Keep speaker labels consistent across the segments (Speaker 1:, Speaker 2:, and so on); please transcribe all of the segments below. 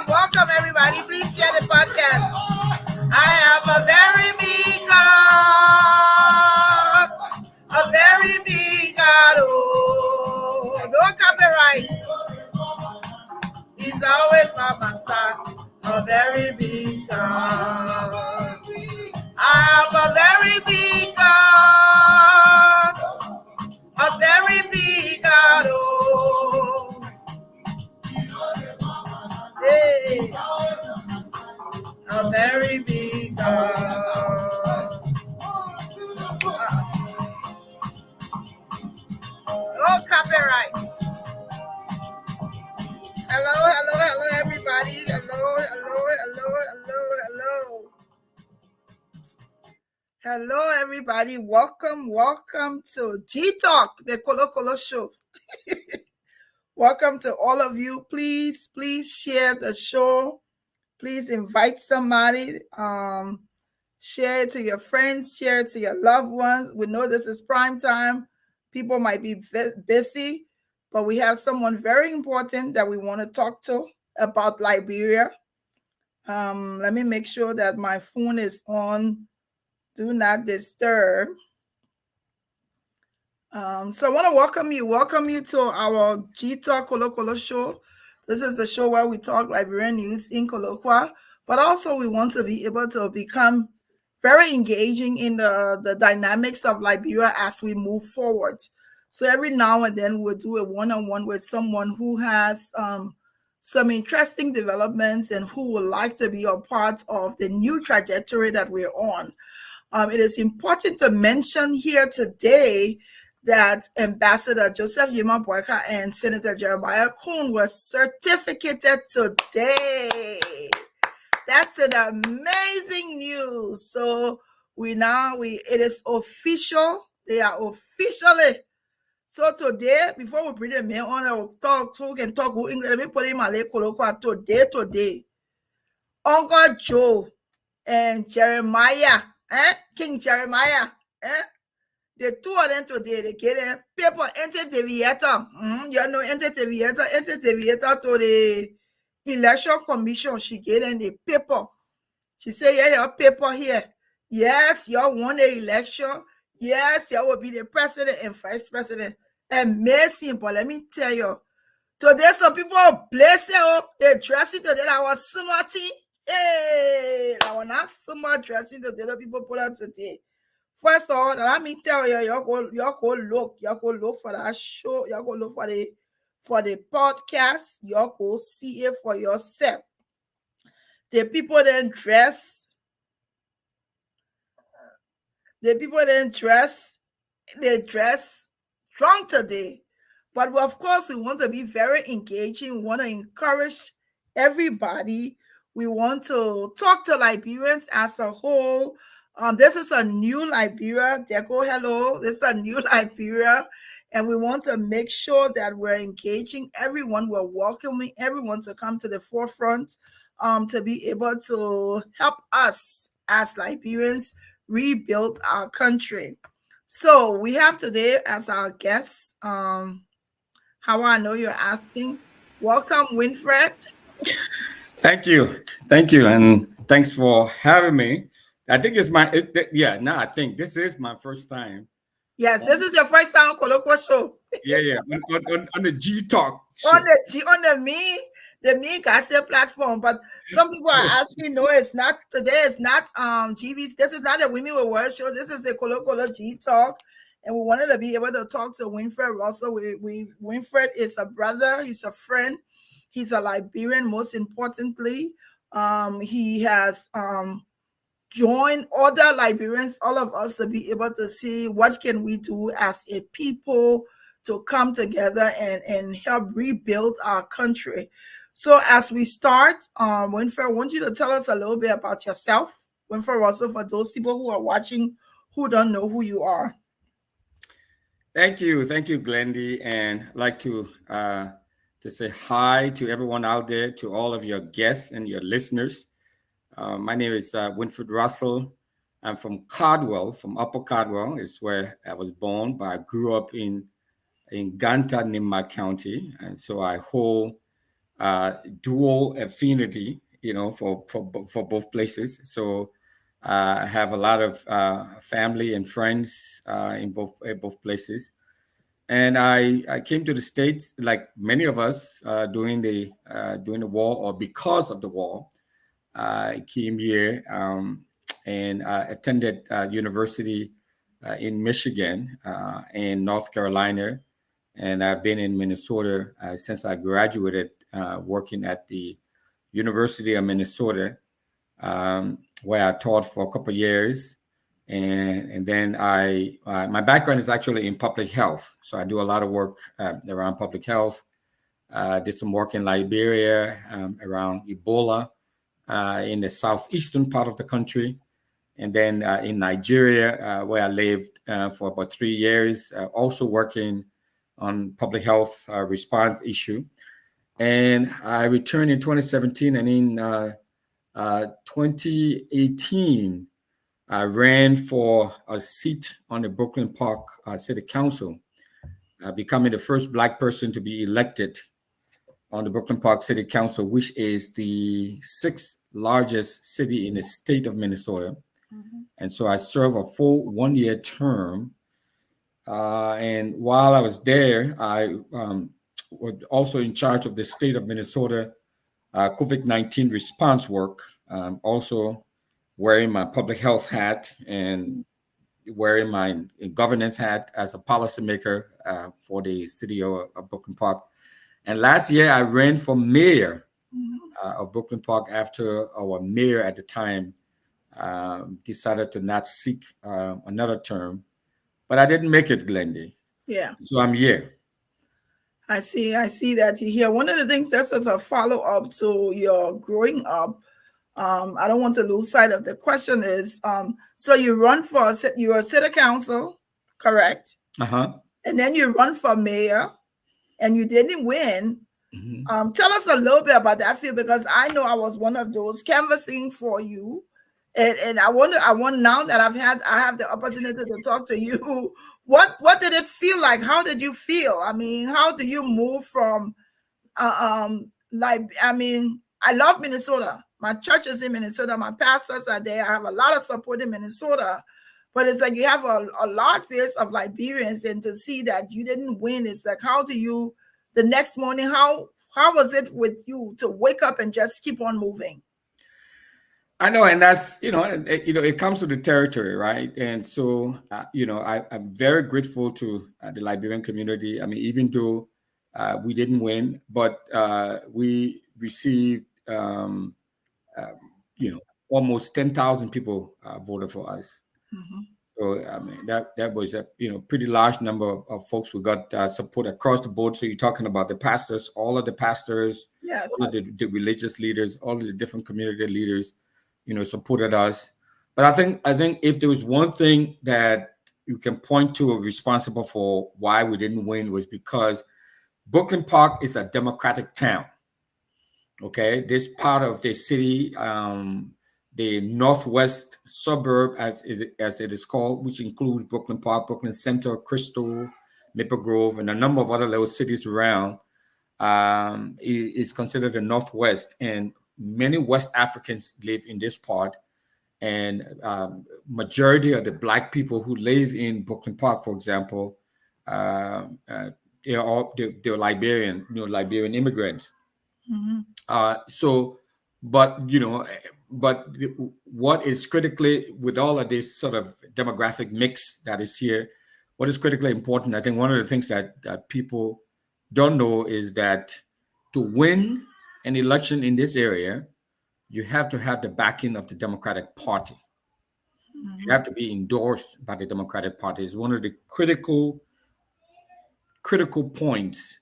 Speaker 1: Welcome, everybody. Please share the podcast. I have a very big God. Oh, no copyright. He's always by my side. A very big God. I have a very big God. A very big God. Oh. Hey. A very big God. No copyrights. Hello, everybody. Hello, everybody. Welcome to GeeTalk, the Kolo show. Welcome to all of you. Please share the show. Please invite somebody. Share it to your friends. Share it to your loved ones. We know this is prime time. People might be busy, but we have someone very important that we want to talk to about Liberia. Let me make sure that my phone is on Do Not Disturb. So I want to welcome you to our GeeTalk Kolo show. This is the show where we talk Liberian news in Kolokwa, but also we want to be able to become very engaging in the dynamics of Liberia as we move forward. So every now and then we'll do a one-on-one with someone who has some interesting developments and who would like to be a part of the new trajectory that we're on. It is important to mention here today that Ambassador Joseph Yima Boyka and Senator Jeremiah Kuhn were certificated today. That's an amazing news. So it is official. They are officially. So today, before we bring them in on, I'll talk English. Let me put in my today. Uncle Joe and Jeremiah, King Jeremiah, the two of them today, they get a paper interdeviator. Interdeviator to the election commission. She get in the paper. She say, yeah, your paper here. Yes, you won the election. Yes, you will be the president and vice president. Amazing, but let me tell you, today some people are blessed. They dressing today. I was smarty. Hey, I was not smart dressing today. The people put out today. First of all, let me tell you, you go look for that show, you go look for the podcast, you go see it for yourself. The people then dress, they dress strong today. But of course, we want to be very engaging. We want to encourage everybody. We want to talk to Liberians as a whole. This is a new Liberia. Deco, hello. This is a new Liberia. And we want to make sure that we're engaging everyone. We're welcoming everyone to come to the forefront to be able to help us as Liberians rebuild our country. So we have today as our guest, how I know you're asking. Welcome, Wynfred.
Speaker 2: Thank you. And thanks for having me. I think I think this is my first time.
Speaker 1: Yes, this is your first time on Colloquial Show.
Speaker 2: Yeah. On the GeeTalk show.
Speaker 1: On the Me Gossip platform. But some people are asking, no, it's not today. It's not GV's. This is not a Women with Words show. This is a Colloquial GeeTalk. And we wanted to be able to talk to Wynfred Russell. Wynfred is a brother. He's a friend. He's a Liberian, most importantly. He has joined other Liberians, all of us, to be able to see what can we do as a people to come together and help rebuild our country. So as we start, Wynfred, I want you to tell us a little bit about yourself. Wynfred, also for those people who are watching who don't know who you are.
Speaker 2: Thank you, Glendy, and I'd like to say hi to everyone out there, to all of your guests and your listeners. My name is Wynfred Russell. I'm from Cardwell, from Upper Cardwell, is where I was born, but I grew up in Ganta, Nimba County, and so I hold dual affinity, for both places. So I have a lot of family and friends in both places. And I came to the States, like many of us, during the war or because of the war. I came here and attended university in Michigan and North Carolina, and I've been in Minnesota since I graduated, working at the University of Minnesota, where I taught for a couple of years. And then my background is actually in public health, so I do a lot of work around public health. Did some work in Liberia around Ebola in the southeastern part of the country, and then in Nigeria, where I lived for about 3 years, also working on public health response issue. And I returned in 2017, and in 2018, I ran for a seat on the Brooklyn Park City Council, becoming the first Black person to be elected on the Brooklyn Park City Council, which is the sixth largest city in the state of Minnesota.
Speaker 1: Mhm.
Speaker 2: And so I served a full 1 year term. And while I was there, I was also in charge of the state of Minnesota COVID-19 response work, also wearing my public health hat and wearing my governance hat as a policymaker for the city of Brooklyn Park. And last year, I ran for mayor
Speaker 1: Mhm.
Speaker 2: of Brooklyn Park after our mayor at the time decided to not seek another term. But I didn't make it, Glendy.
Speaker 1: Yeah.
Speaker 2: So I'm here.
Speaker 1: I see that you hear. One of the things that's as a follow up to your growing up, I don't want to lose sight of the question is, so you run for you're a city council, correct?
Speaker 2: Uh-huh.
Speaker 1: And then you run for mayor, and you didn't win.
Speaker 2: Mhm.
Speaker 1: Tell us a little bit about that field because I know I was one of those canvassing for you. And I want now that I have the opportunity to talk to you. What did it feel like? How did you feel? I mean, how do you move from like I mean, I love Minnesota. My church is in Minnesota. My pastors are there. I have a lot of support in Minnesota. But it's like you have a large base of Liberians, and to see that you didn't win, it's like how do you the next morning? How was it with you to wake up and just keep on moving?
Speaker 2: I know, and that's it comes to the territory, right? And so I'm very grateful to the Liberian community. I mean, even though we didn't win, but we received uh, almost 10,000 people voted for us.
Speaker 1: Mhm.
Speaker 2: So I mean that was a pretty large number of folks. We got support across the board. So you're talking about the pastors, all of the pastors, all of
Speaker 1: Yes.
Speaker 2: the religious leaders, all of the different community leaders, supported us. But I think if there was one thing that you can point to responsible for why we didn't win was because Brooklyn Park is a Democratic town. Okay, this part of the city, the northwest suburb, as it is called, which includes Brooklyn Park, Brooklyn Center, Crystal, Maple Grove, and a number of other little cities around, is considered the northwest. And many West Africans live in this part. And majority of the Black people who live in Brooklyn Park, for example, uh, uh, they're Liberian, Liberian immigrants.
Speaker 1: Mhm.
Speaker 2: So, but but what is critically with all of this sort of demographic mix that is here, what is critically important? I think one of the things that people don't know is that to win an election in this area, you have to have the backing of the Democratic Party. You
Speaker 1: Mhm.
Speaker 2: have to be endorsed by the Democratic Party. It's one of the critical critical points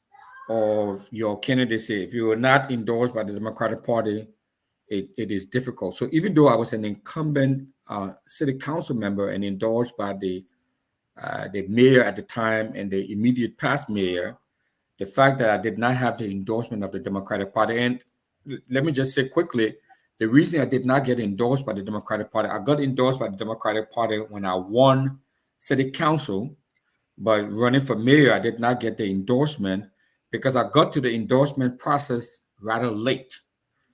Speaker 2: of your candidacy. If you are not endorsed by the Democratic Party, it is difficult. So even though I was an incumbent city council member and endorsed by the mayor at the time and the immediate past mayor, the fact that I did not have the endorsement of the Democratic Party, and let me just say quickly, the reason I did not get endorsed by the Democratic Party, I got endorsed by the Democratic Party when I won city council, but running for mayor, I did not get the endorsement because I got to the endorsement process rather late.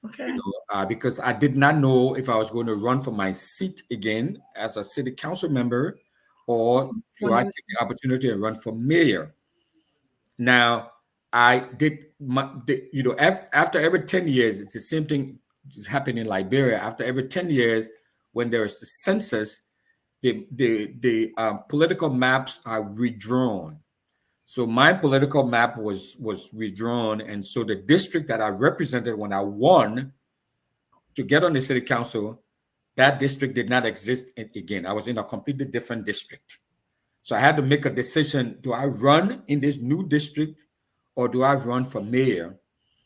Speaker 1: Okay.
Speaker 2: Because I did not know if I was going to run for my seat again as a city council member, or should
Speaker 1: When
Speaker 2: I
Speaker 1: you
Speaker 2: take the opportunity and run for mayor. Now, I did after every 10 years, it's the same thing just happened in Liberia. After every 10 years, when there is the census, the political maps are redrawn. So my political map was redrawn, and so the district that I represented when I won to get on the city council, that district did not exist again. I was in a completely different district. So I had to make a decision. Do I run in this new district or do I run for mayor?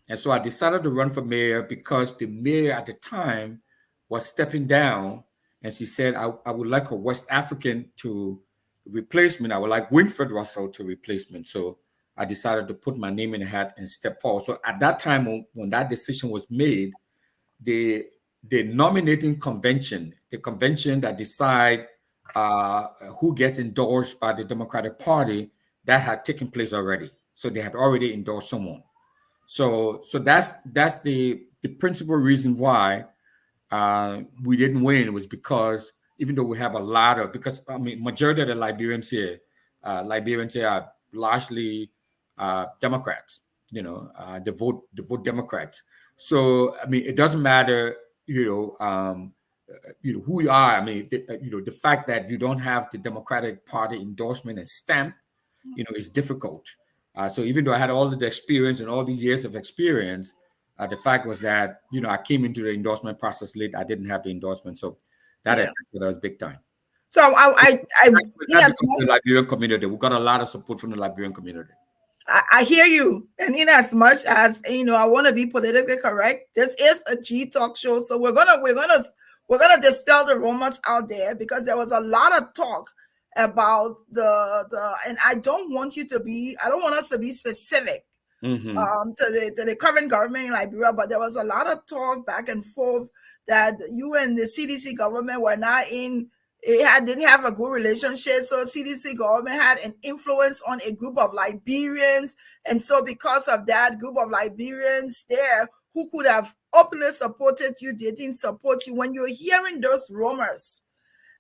Speaker 2: And so I decided to run for mayor because the mayor at the time was stepping down. And she said, I would like a West African to replace me. I would like Wynfred Russell to replace me. So I decided to put my name in the hat and step forward. So at that time, when that decision was made, the the nominating convention, the convention that decide who gets endorsed by the Democratic Party, that had taken place already. So they had already endorsed someone. So that's the principal reason why we didn't win, was because even though we have a lot of, because I mean majority of the Liberians here are largely Democrats. They vote Democrats. So I mean, it doesn't matter, who you are. I mean, the fact that you don't have the Democratic Party endorsement and stamp, is difficult. So even though I had all of the experience and all these years of experience, the fact was that I came into the endorsement process late. I didn't have the endorsement, so that
Speaker 1: Yeah.
Speaker 2: affected us big time.
Speaker 1: So in
Speaker 2: Not
Speaker 1: as
Speaker 2: because of
Speaker 1: much
Speaker 2: the Liberian community. We got a lot of support from the Liberian community.
Speaker 1: I hear you, and in as much as I want to be politically correct. This is a G talk show, so we're gonna dispel the rumors out there, because there was a lot of talk about and I don't want us to be specific
Speaker 2: Mm-hmm.
Speaker 1: to the current government in Liberia, but there was a lot of talk back and forth that you and the CDC government were not in. Didn't have a good relationship, so CDC government had an influence on a group of Liberians, and so because of that group of Liberians there who could have openly supported you, they didn't support you. When you're hearing those rumors,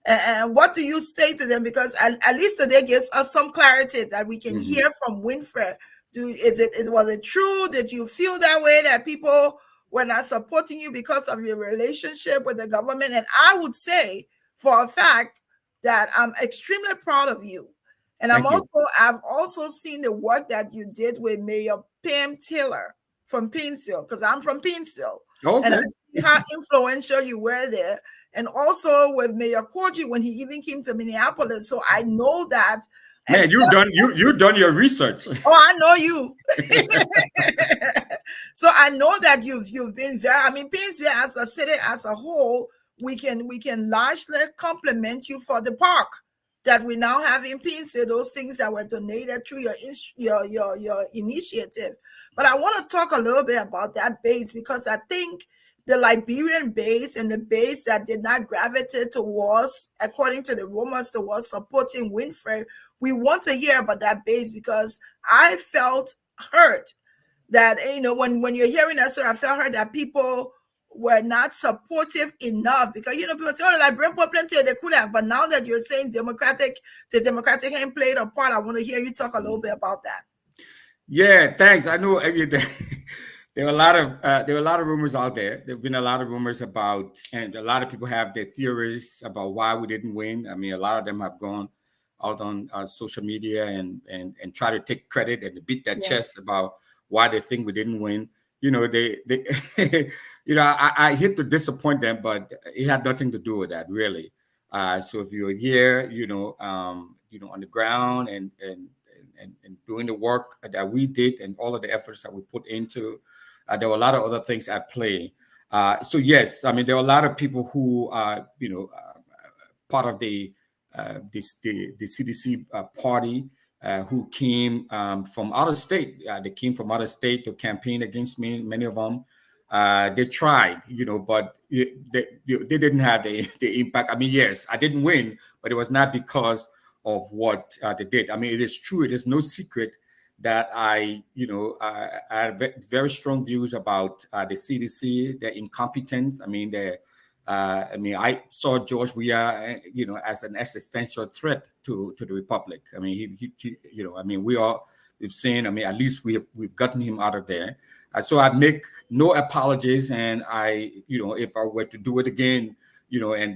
Speaker 1: and what do you say to them? Because at least today gives us some clarity that we can
Speaker 2: Mm-hmm.
Speaker 1: hear from Wynfred. Was it true? Did you feel that way, that people were not supporting you because of your relationship with the government? And I would say for a fact that I'm extremely proud of you. And
Speaker 2: Thank you.
Speaker 1: I've also seen the work that you did with Mayor Pam Taylor from Painesville, because I'm from Painesville. And I
Speaker 2: Okay.
Speaker 1: see how influential you were there, and also with Mayor Koji when he even came to Minneapolis. So I know that. And
Speaker 2: Man,
Speaker 1: so,
Speaker 2: you done your research.
Speaker 1: I know you. So I know that you've been very. I mean, Painesville as a city as a whole, we can largely compliment you for the park that we now have in Painesville. Those things that were donated through your initiative. But I want to talk a little bit about that base, because I think the Liberian base and the base that did not gravitate towards, according to the rumors, towards supporting Wynfred, we want to hear about that base, because I felt hurt that, when you're hearing that, sir, I felt hurt that people were not supportive enough, because people say, oh, like bring plenty, they could have, but now that you're saying the Democratic hand played a part, I want to hear you talk a little bit about that.
Speaker 2: Yeah, thanks. I know there were a lot of rumors out there. There've been a lot of rumors about, and a lot of people have their theories about why we didn't win. I mean, a lot of them have gone out on social media and try to take credit and beat their
Speaker 1: Yeah.
Speaker 2: chest about why they think we didn't win. They I hate to disappoint them, but it had nothing to do with that, really. So if you're here, on the ground and and doing the work that we did and all of the efforts that we put into, there were a lot of other things at play. So yes, I mean there are a lot of people who are part of the CDC party who came from out of state. They came from out of state to campaign against me. Many of them. They tried, but they didn't have the impact. I mean, yes, I didn't win, but it was not because of what they did. I mean, it is true. It is no secret that I had very strong views about the CDC, their incompetence. I saw George Weah, as an existential threat to the republic. I mean, we've seen. I mean, at least we've gotten him out of there. So I make no apologies, and if I were to do it again, and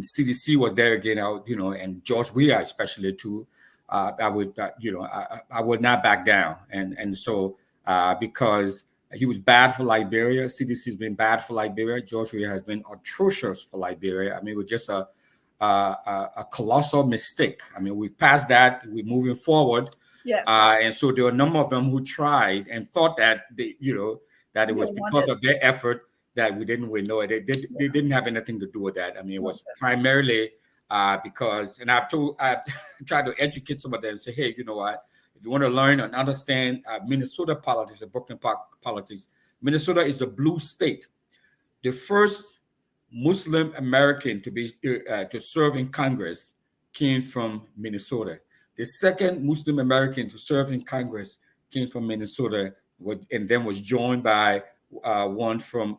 Speaker 2: CDC was there again, and George Weah especially too, I would not back down, and so because he was bad for Liberia. CDC has been bad for Liberia. George Weah has been atrocious for Liberia. I mean, it was just a colossal mistake. I mean, we've passed that. We're moving forward.
Speaker 1: Yes.
Speaker 2: And so there were a number of them who tried and thought that that it was because of their effort that we didn't win. No, they didn't have anything to do with that. I mean, it was primarily because, and I've tried to educate some of them and say, hey, you know what? If you want to learn and understand Minnesota politics and Brooklyn Park politics, Minnesota is a blue state. The first Muslim American to serve in Congress came from Minnesota. The second Muslim American to serve in Congress came from Minnesota, and then was joined by one from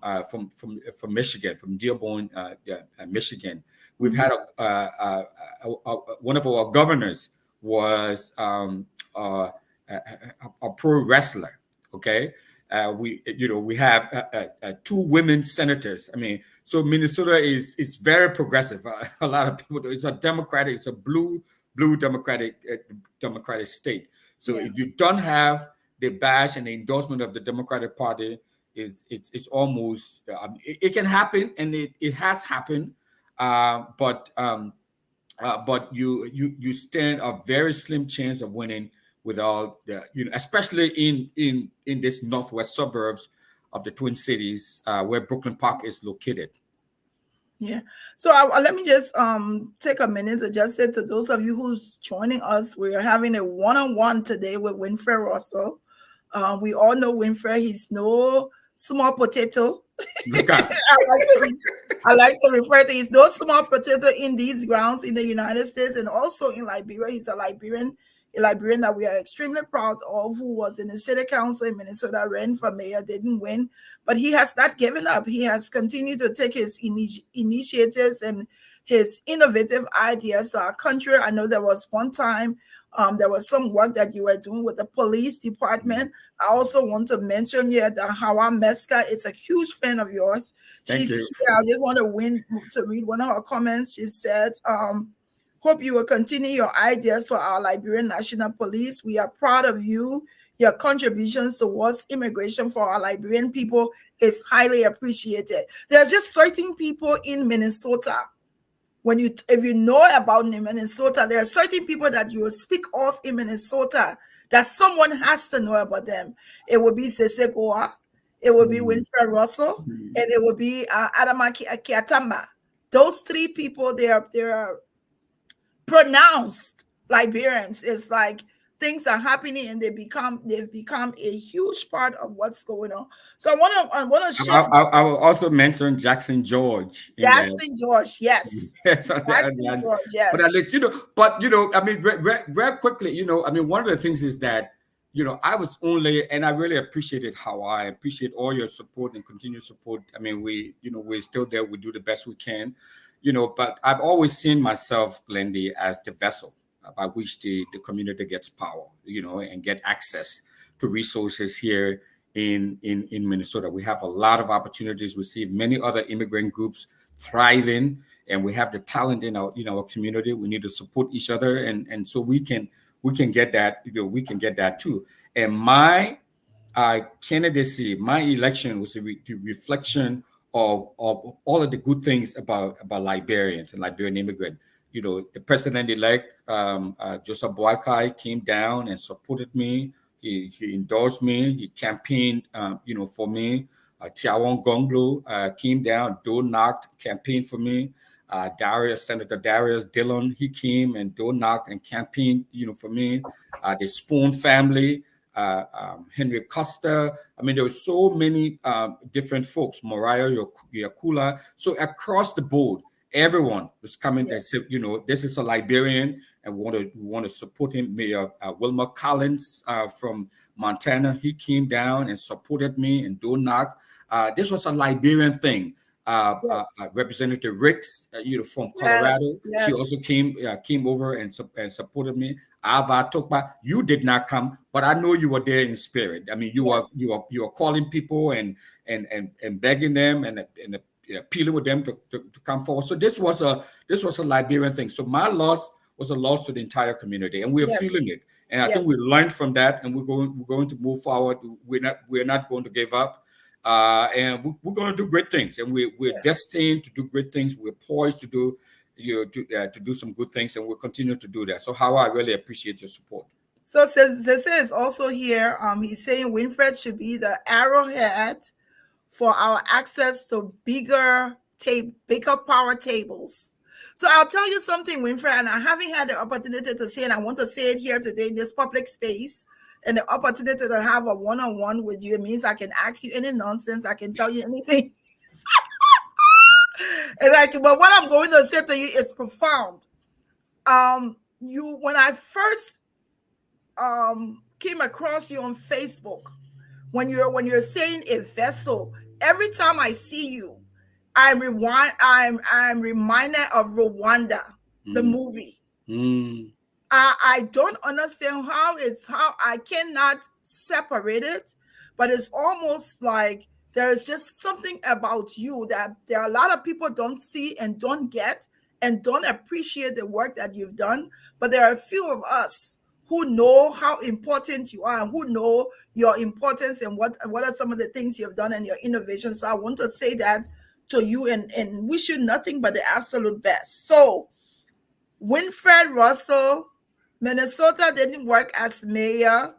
Speaker 2: Michigan, from Dearborn, Michigan. We've had one of our governors was a pro wrestler. Okay, we have two women senators. I mean, so Minnesota is very progressive. A lot of people. It's a Democratic. It's a blue Democratic state. So if you don't have the badge and the endorsement of the Democratic Party, it's almost it can happen, and it has happened, but you stand a very slim chance of winning without especially in this northwest suburbs of the Twin Cities, where Brooklyn Park is located.
Speaker 1: Yeah. So let me just take a minute to just say to those of you who's joining us, we are having a one-on-one today with Wynfred Russell. We all know Wynfred. He's no small potato. I like to refer to he's no small potato in these grounds in the United States and also in Liberia. He's a Liberian that we are extremely proud of, who was in the city council in Minnesota, ran for mayor, didn't win, but he has not given up. He has continued to take his initiatives and his innovative ideas to our country. I know there was one time there was some work that you were doing with the police department. I also want to mention here that Hawa Meska is a huge fan of yours.
Speaker 2: Thank you.
Speaker 1: I just want to read one of her comments. She said, hope you will continue your ideas for our Liberian National Police. We are proud of you. Your contributions towards immigration for our Liberian people is highly appreciated. There are just certain people in Minnesota. If you know about Minnesota, there are certain people that you will speak of in Minnesota that someone has to know about them. It will be Sese Goa, it will be Wynfred Russell, and it will be Adama Kiatamba. Those three people, they are pronounced Liberians. It's like things are happening and they've become a huge part of what's going on. So I want to share.
Speaker 2: I will also mention Jackson George.
Speaker 1: Jackson George, yes.
Speaker 2: Jackson George, yes. But at least I mean, very quickly, I mean, one of the things is that I was only, and I really appreciated how I appreciate all your support and continued support. I mean, we're still there. We do the best we can. But I've always seen myself, Lindy, as the vessel by which the community gets power, and get access to resources here in Minnesota. We have a lot of opportunities. We see many other immigrant groups thriving, and we have the talent in our community. We need to support each other, and so we can get that. We can get that too. And my candidacy, my election was a reflection of all of the good things about Liberians and Liberian immigrants. the president-elect, Joseph Boakai, came down and supported me. He endorsed me. He campaigned, for me. Tiawon Gonglo came down, door knocked, campaigned for me. Senator Darius Dillon, he came and door knocked and campaigned, for me. The Spoon family, Henry Costa. I mean, there were so many different folks, Mariah Yakula. So across the board, everyone was coming and said, this is a Liberian and we want to support him. Mayor Wilmer Collins from Montana, he came down and supported me in Donak. This was a Liberian thing. Representative Ricks, from Colorado, she also came over and supported me. Ava Tokpa, you did not come, but I know you were there in spirit. I mean, you were calling people and begging them and appealing with them to come forward. So this was a Liberian thing. So my loss was a loss to the entire community, and we're feeling it. And I think we learned from that, and we're going to move forward. We're not going to give up. And we're going to do great things, and we're destined to do great things. We're poised to do to do some good things, and we'll continue to do that. So, Hawa, I really appreciate your support.
Speaker 1: So Zese is also here. He's saying Wynfred should be the arrowhead for our access to bigger power tables. So I'll tell you something, Wynfred, and I haven't had the opportunity to say, and I want to say it here today in this public space. And the opportunity to have a one-on-one with you, it means I can ask you any nonsense. I can tell you anything. But what I'm going to say to you is profound. When I first came across you on Facebook, when you're saying a vessel, every time I see you, I'm reminded of Rwanda, the movie. I don't understand how I cannot separate it, but it's almost like there is just something about you that there are a lot of people don't see and don't get and don't appreciate the work that you've done. But there are a few of us who know how important you are and who know your importance and what are some of the things you've done and your innovations. So I want to say that to you and wish you nothing but the absolute best. So Wynfred Russell, Minnesota didn't work as mayor.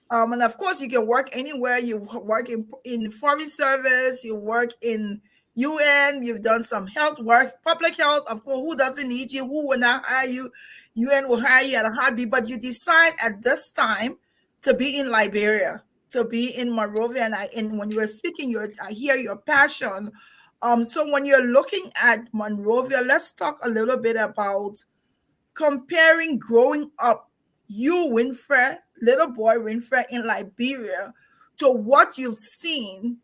Speaker 1: And of course, you can work anywhere. You work in foreign service, you work in UN, you've done some health work, public health. Of course, who doesn't need you? Who will not hire you? UN will hire you at a heartbeat. But you decide at this time to be in Liberia, to be in Monrovia. And when you were speaking, I hear your passion. So when you're looking at Monrovia, let's talk a little bit about comparing growing up, you, Wynfred, little boy Wynfred in Liberia, to what you've seen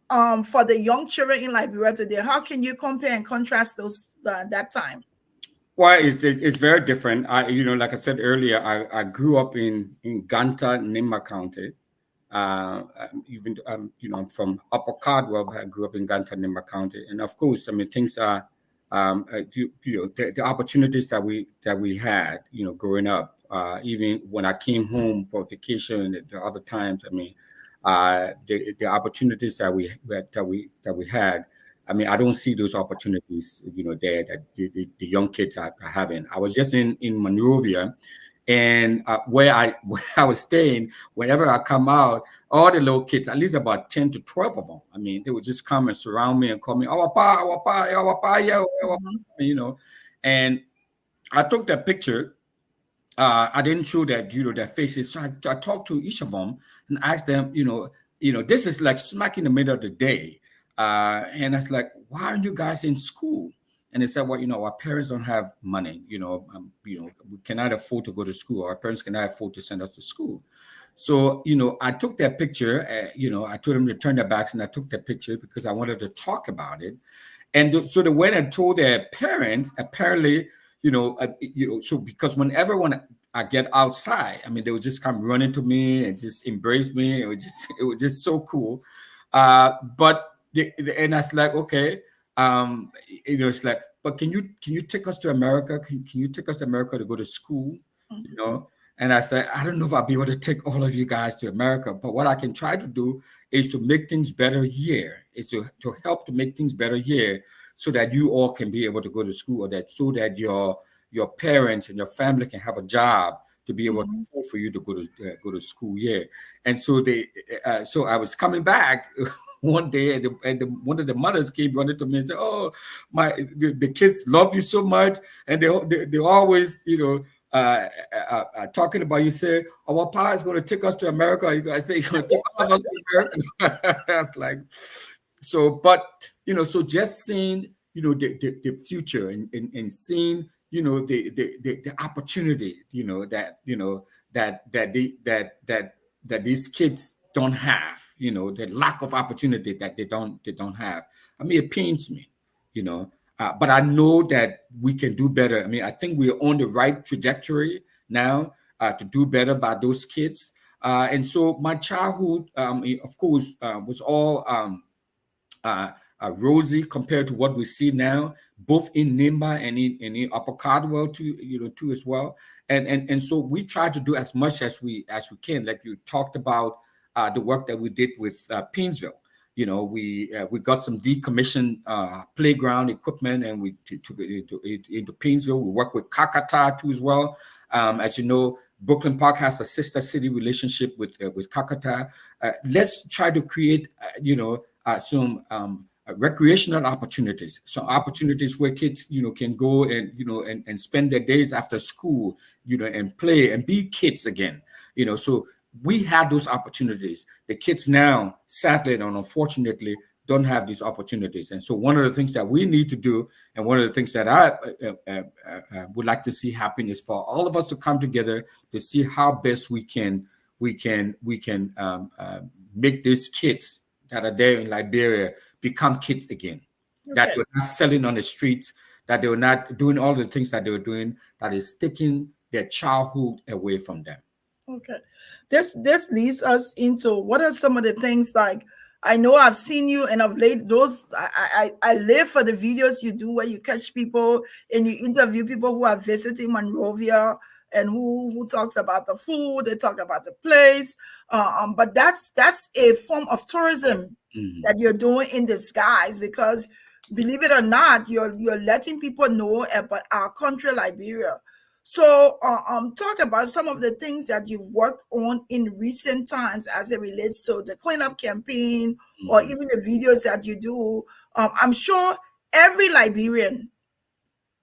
Speaker 1: for the young children in Liberia today. How can you compare and contrast those that time?
Speaker 2: Well, it's very different. Like I said earlier, I grew up in Ganta, Nimba County. I'm from Upper Cardwell, but I grew up in Ganta, Nimba County, and of course, I mean, things are. The opportunities that we had, growing up, even when I came home for vacation, the other times, I mean, the opportunities that we had, I mean, I don't see those opportunities, there that the young kids are having. I was just in Monrovia, and where I was staying, whenever I come out, all the little kids, at least about 10 to 12 of them, I mean, they would just come and surround me and call me, and I took that picture. I didn't show that, their faces. So I talked to each of them and asked them, this is like smack in the middle of the day. And I was like, why aren't you guys in school? And they said, well, our parents don't have money. We cannot afford to go to school. Our parents cannot afford to send us to school. So, I took that picture. I told them to turn their backs, and I took that picture because I wanted to talk about it. And so they went and told their parents. Apparently, so because whenever I get outside, I mean, they would just come running to me and just embrace me. It was just so cool. And I was like, okay. It's like, but can you take us to America? Can you take us to America to go to school? And I said, I don't know if I'll be able to take all of you guys to America, but what I can try to do is to make things better here, is to help to make things better here, so that you all can be able to go to school, so that your your parents and your family can have a job to be able to
Speaker 1: Mhm.
Speaker 2: afford for you to go to school. Yeah, and so so I was coming back one day, one of the mothers came running to me and said, "Oh, the kids love you so much, and they always, talking about you. Say, oh, our pa is going to take us to America. You guys say you're going to take all of us to America." That's like, so, but so just seeing, the future, and seeing, the opportunity, that these kids don't have, the lack of opportunity that they don't have. I mean, it pains me, you know but I know that we can do better. I mean, I think we're on the right trajectory now, to do better by those kids. And so my childhood, of course, was all uh, rosy compared to what we see now, both in Nimba and in Upper Cardwell too, too as well. And so we try to do as much as we can. Like you talked about, the work that we did with Painesville. We got some decommissioned playground equipment, and we took it into Painesville. We work with Kakata too as well. As you know, Brooklyn Park has a sister city relationship with Kakata. Let's try to create, some recreational opportunities, some opportunities where kids, can go and and spend their days after school, and play and be kids again. So we had those opportunities. The kids now, sadly and unfortunately, don't have these opportunities. And so one of the things that we need to do, and one of the things that I would like to see happen, is for all of us to come together to see how best we can make these kids that are there in Liberia become kids again. That
Speaker 1: Okay.
Speaker 2: they're not selling on the streets, that they're not doing all the things that they were doing, that is taking their childhood away from them.
Speaker 1: Okay. This leads us into what are some of the things, like, I know I've seen you and I've laid those, I live for the videos you do where you catch people and you interview people who are visiting Monrovia, and who talks about the food, they talk about the place. But that's a form of tourism
Speaker 2: Mhm.
Speaker 1: that you're doing in disguise, because believe it or not, you're letting people know about our country, Liberia. So, talk about some of the things that you've worked on in recent times as it relates to the cleanup campaign, or
Speaker 2: Mhm.
Speaker 1: even the videos that you do. I'm sure every Liberian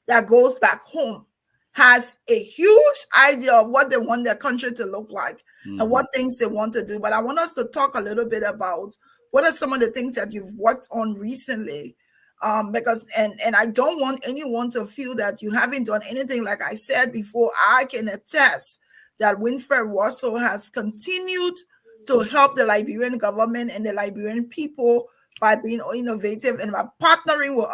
Speaker 1: that goes back home has a huge idea of what they want their country to look like and
Speaker 2: Mhm.
Speaker 1: what things they want to do. But I want us to talk a little bit about what are some of the things that you've worked on recently. Because and I don't want anyone to feel that you haven't done anything. Like I said before, I can attest that Wynfred Russell has continued to help the Liberian government and the Liberian people by being innovative and by partnering with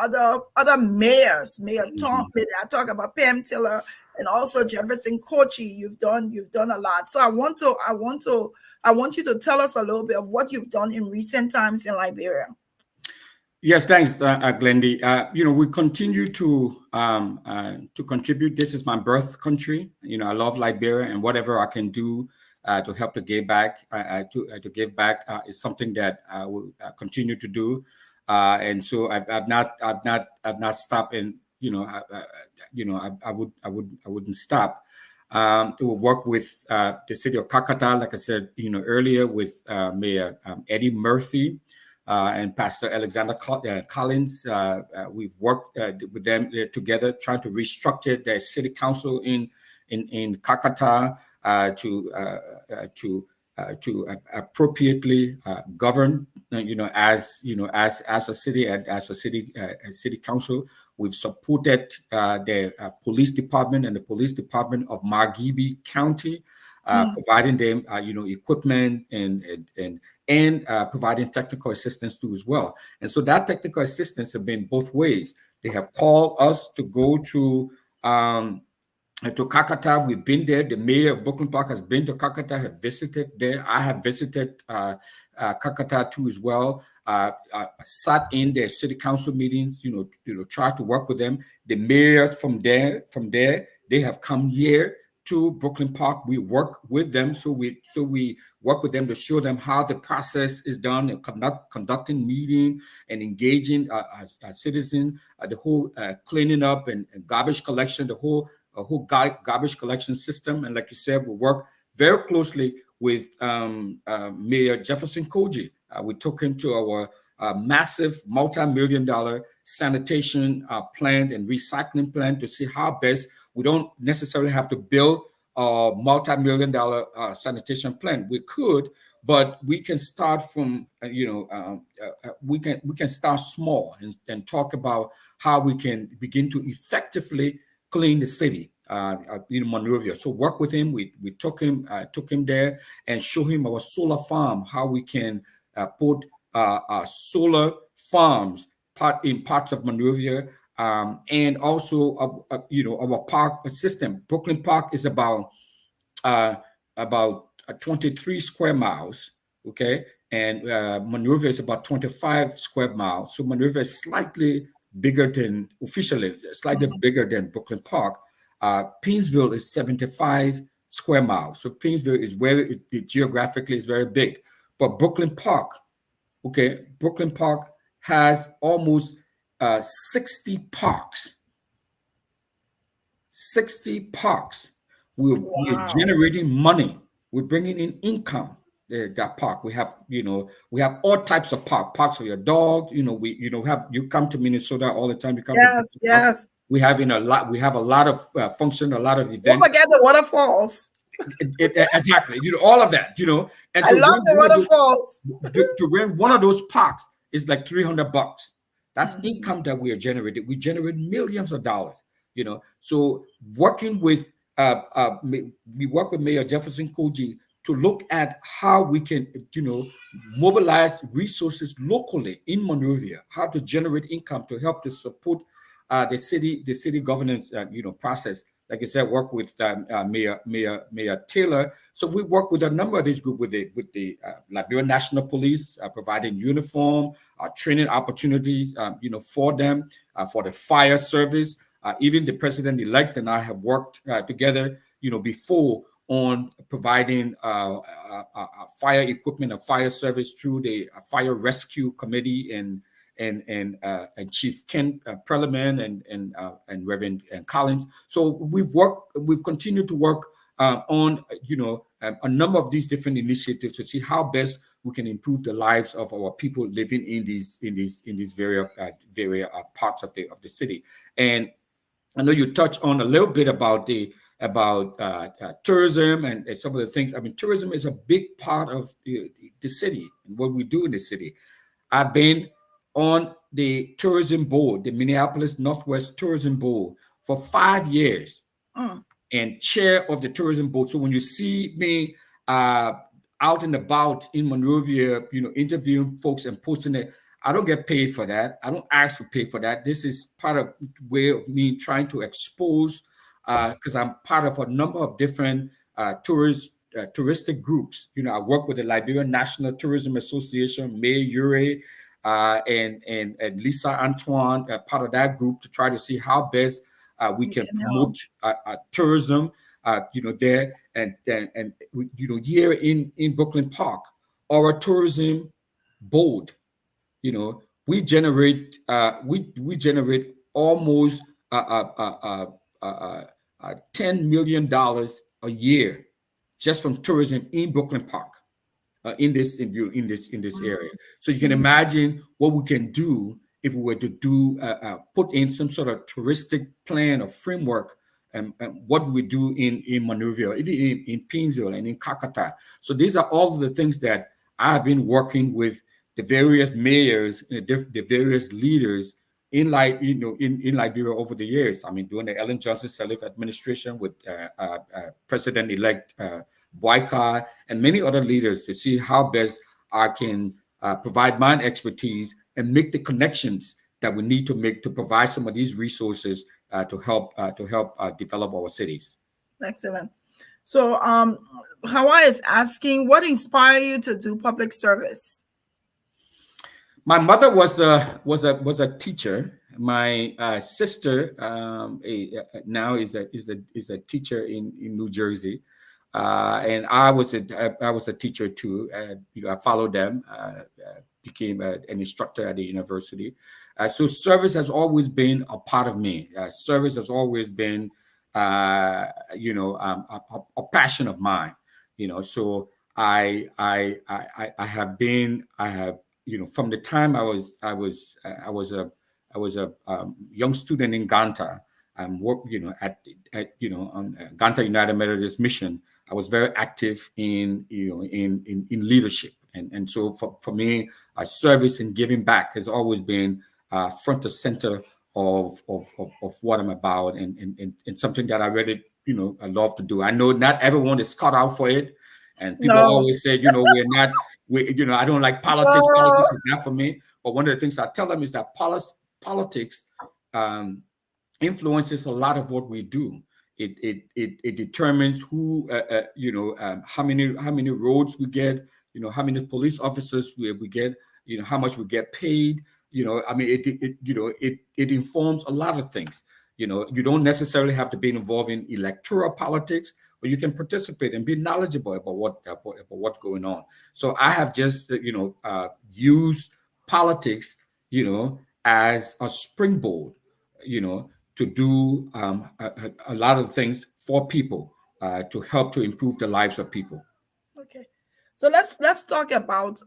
Speaker 1: other mayors. Mayor Tom,
Speaker 2: Mhm.
Speaker 1: I talk about Pam Tiller and also Jefferson Kochi. You've done a lot. So I want you to tell us a little bit of what you've done in recent times in Liberia.
Speaker 2: Yes, thanks, Glendy. We continue to contribute. This is my birth country. I love Liberia, and whatever I can do to help to give back, to give back, is something that I will continue to do. And so I've not stopped, and I wouldn't stop. To work with the city of Kakata, like I said, earlier, with Mayor Eddie Murphy, and Pastor Alexander Collins. We've worked with them together, trying to restructure the city council in Kakata, to appropriately govern, as a city, and as a city council. We've supported the police department and the police department of Margibi County,
Speaker 1: Mm,
Speaker 2: providing them, equipment, and providing technical assistance too as well. And so that technical assistance have been both ways. They have called us to go to Kakata. We've been there. The mayor of Brooklyn Park has been to Kakata, have visited there. I have visited Kakata too as well. Sat in their city council meetings, try to work with them. The mayors from there, they have come here to Brooklyn Park. We work with them, so we work with them to show them how the process is done, and conducting meeting and engaging citizens, the whole cleaning up and garbage collection, the whole a whole garbage collection system. And like you said, we work very closely with Mayor Jefferson Koji. We took him to our massive multi-million-dollar sanitation plant and recycling plant to see how best we don't necessarily have to build a multi-million-dollar sanitation plant. We could, but we can start from we can start small and talk about how we can begin to effectively clean the city in Monrovia. So work with him. We took him there and show him our solar farm, how we can put solar farms in parts of Monrovia, and also our park system. Brooklyn Park is about 23 square miles, okay, and Monrovia is about 25 square miles. So Monrovia is slightly bigger than officially, slightly bigger than Brooklyn Park. Painesville is 75 square miles. So Painesville is geographically is very big, but Brooklyn Park, okay, Brooklyn Park has almost 60 parks. 60 parks. We're generating money. We're bringing in income. That park. We have all types of parks for your dog. You come to Minnesota all the time. You come to
Speaker 1: yes.
Speaker 2: We have a lot of function, a lot of events.
Speaker 1: Don't forget the waterfalls.
Speaker 2: Exactly. All of that. And
Speaker 1: I love the waterfalls.
Speaker 2: To rent one of those parks is like $300. That's income that we are generating. We generate millions of dollars. So working with we work with Mayor Jefferson Koji to look at how we can mobilize resources locally in Monrovia, how to generate income to help to support the city governance process. Like I said, work with Mayor Taylor. So we work with a number of these groups with the Liberian National Police, providing uniform, training opportunities, for them, for the fire service. Even the president-elect and I have worked together, before on providing fire equipment and fire service through the Fire Rescue Committee and Chief Ken Perlman and Reverend Collins. So we've continued to work on a number of these different initiatives to see how best we can improve the lives of our people living in these various parts of the city. And I know you touched on a little bit about tourism and some of the things. I mean, tourism is a big part of the city and what we do in the city. I've been on the tourism board, the Minneapolis Northwest Tourism Board, for 5 years, and chair of the tourism board. So when you see me out and about in Monrovia, interviewing folks and posting it, I don't get paid for that. I don't ask for pay for that. This is part of way of me trying to expose, because I'm part of a number of different touristic groups. I work with the Liberian National Tourism Association, Mayor Ure, and Lisa Antoine, part of that group, to try to see how best we can promote tourism, there and here in Brooklyn Park, our tourism board. We generate almost $10 million a year just from tourism in Brooklyn Park, in this area. So you can imagine what we can do if we were to put in some sort of touristic plan or framework, and what we do in Monrovia, in Painesville and in Kakata. So these are all of the things that I've been working with the various mayors, the various leaders in Liberia over the years. I mean, during the Ellen Johnson Sirleaf administration with President-elect Boyka and many other leaders, to see how best I can provide my expertise and make the connections that we need to make to provide some of these resources to help develop our cities.
Speaker 1: Excellent. So Hawa is asking, what inspired you to do public service?
Speaker 2: My mother was a teacher. My sister now is a teacher in New Jersey, and I was a teacher too. I followed them, became an instructor at the university. So service has always been a part of me. Service has always been a passion of mine. So I have, from the time I was a young student in Ganta, work, on Ganta United Methodist Mission. I was very active in leadership, and so for me, service and giving back has always been front and center of what I'm about, and something that I really, I love to do. I know not everyone is cut out for it, and people
Speaker 1: No.
Speaker 2: always say, we're not, I don't like politics.
Speaker 1: No.
Speaker 2: Politics is not for me. But one of the things I tell them is that politics um, influences a lot of what we do. It determines who, how many roads we get, how many police officers we get, how much we get paid. I mean, it informs a lot of things. You don't necessarily have to be involved in electoral politics, but you can participate and be knowledgeable about what's going on. So I have just, used politics, as a springboard, you know, to do a lot of things for people, to help to improve the lives of people.
Speaker 1: Okay. So let's talk about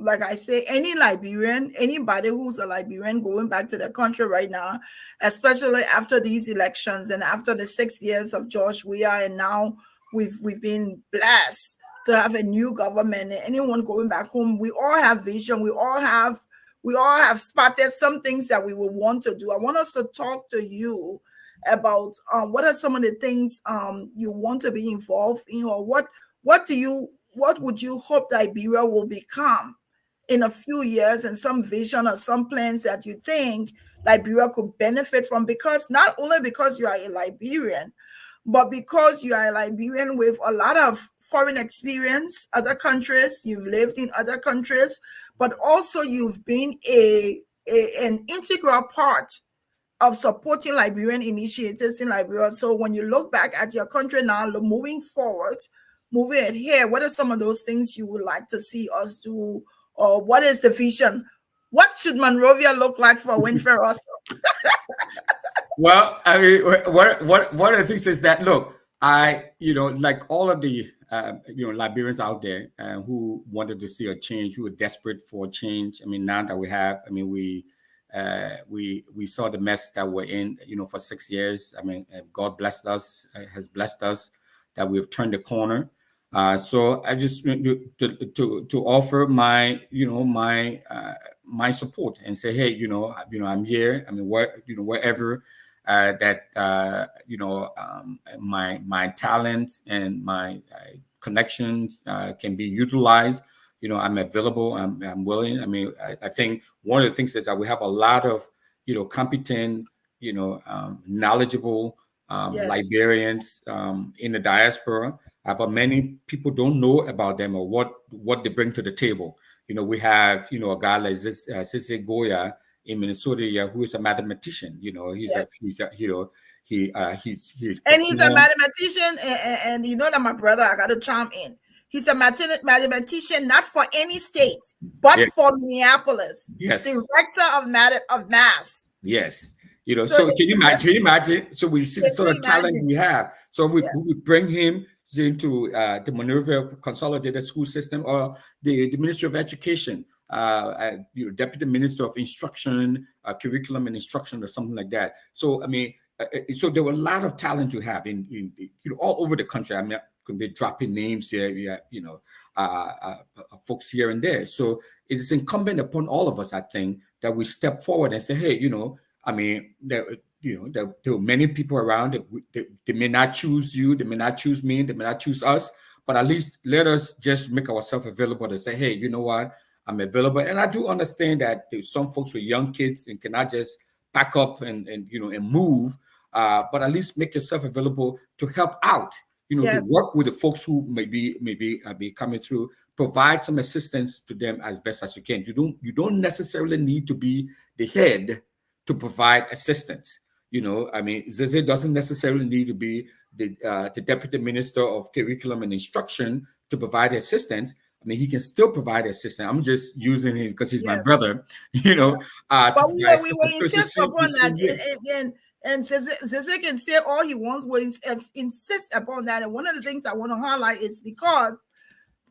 Speaker 1: like I say, any Liberian, anybody who's a Liberian going back to their country right now, especially after these elections and after the 6 years of George Weah, and now we've been blessed to have a new government. And anyone going back home, we all have vision. We all have spotted some things that we would want to do. I want us to talk to you about what are some of the things you want to be involved in, or what would you hope Liberia will become in a few years, and some vision or some plans that you think Liberia could benefit from? Because not only because you are a Liberian, but because you are a Liberian with a lot of foreign experience, other countries, you've lived in other countries, but also you've been an integral part of supporting Liberian initiatives in Liberia. So when you look back at your country now, moving forward, moving it here, what are some of those things you would like to see us do? Or what is the vision? What should Monrovia look like for Wynfred Russell?
Speaker 2: Well, I mean, one of the things is that, look, like all of the Liberians out there who wanted to see a change, who were desperate for change. I mean, now that we have, I mean, we saw the mess that we're in, for 6 years. I mean, God blessed us, has blessed us, that we've turned the corner. So I just to offer my my support and say, hey, I'm here. I mean, wherever my talent and my connections can be utilized. I'm available. I'm willing. I mean, I think one of the things is that we have a lot of competent, knowledgeable
Speaker 1: Yes.
Speaker 2: Liberians in the diaspora, but many people don't know about them or what they bring to the table. We have a guy like this Sisse Goya in Minnesota, who is a mathematician.
Speaker 1: Yes.
Speaker 2: He's
Speaker 1: And he's a
Speaker 2: performed.
Speaker 1: mathematician, and you know that my brother, I got to chime in. He's a mathematician, not for any state, but
Speaker 2: Yeah,
Speaker 1: for Minneapolis,
Speaker 2: yes,
Speaker 1: director of maths.
Speaker 2: yes.
Speaker 1: So
Speaker 2: So can you imagine? Can you imagine? So we see the
Speaker 1: can
Speaker 2: sort
Speaker 1: you
Speaker 2: of talent
Speaker 1: imagine?
Speaker 2: we have. So
Speaker 1: Yeah.
Speaker 2: we bring him into the Monrovia Consolidated School System, or the Ministry of education, Deputy Minister of Instruction, Curriculum and Instruction, or something like that. So I mean, so there were a lot of talent you have in all over the country. I mean, I could be dropping names here. Yeah, folks here and there. So it is incumbent upon all of us, I think, that we step forward and say, hey, I mean, there are many people around that they may not choose you, they may not choose me, they may not choose us, but at least let us just make ourselves available to say, hey, you know what, I'm available. And I do understand that there's some folks with young kids and cannot just pack up and move, but at least make yourself available to help out. To
Speaker 1: Yes.
Speaker 2: work with the folks who maybe be coming through, provide some assistance to them as best as you can. You don't necessarily need to be the head to provide assistance. I mean, Zeze doesn't necessarily need to be the deputy minister of curriculum and instruction to provide assistance. I mean, he can still provide assistance. I'm just using him because he's my
Speaker 1: Yes.
Speaker 2: brother,
Speaker 1: Yeah.
Speaker 2: to
Speaker 1: But we
Speaker 2: provide
Speaker 1: were we
Speaker 2: assistance
Speaker 1: were
Speaker 2: because
Speaker 1: insist upon
Speaker 2: it's
Speaker 1: that,
Speaker 2: same here.
Speaker 1: and And Zizek can say all he wants, but insist upon that. And one of the things I want to highlight is because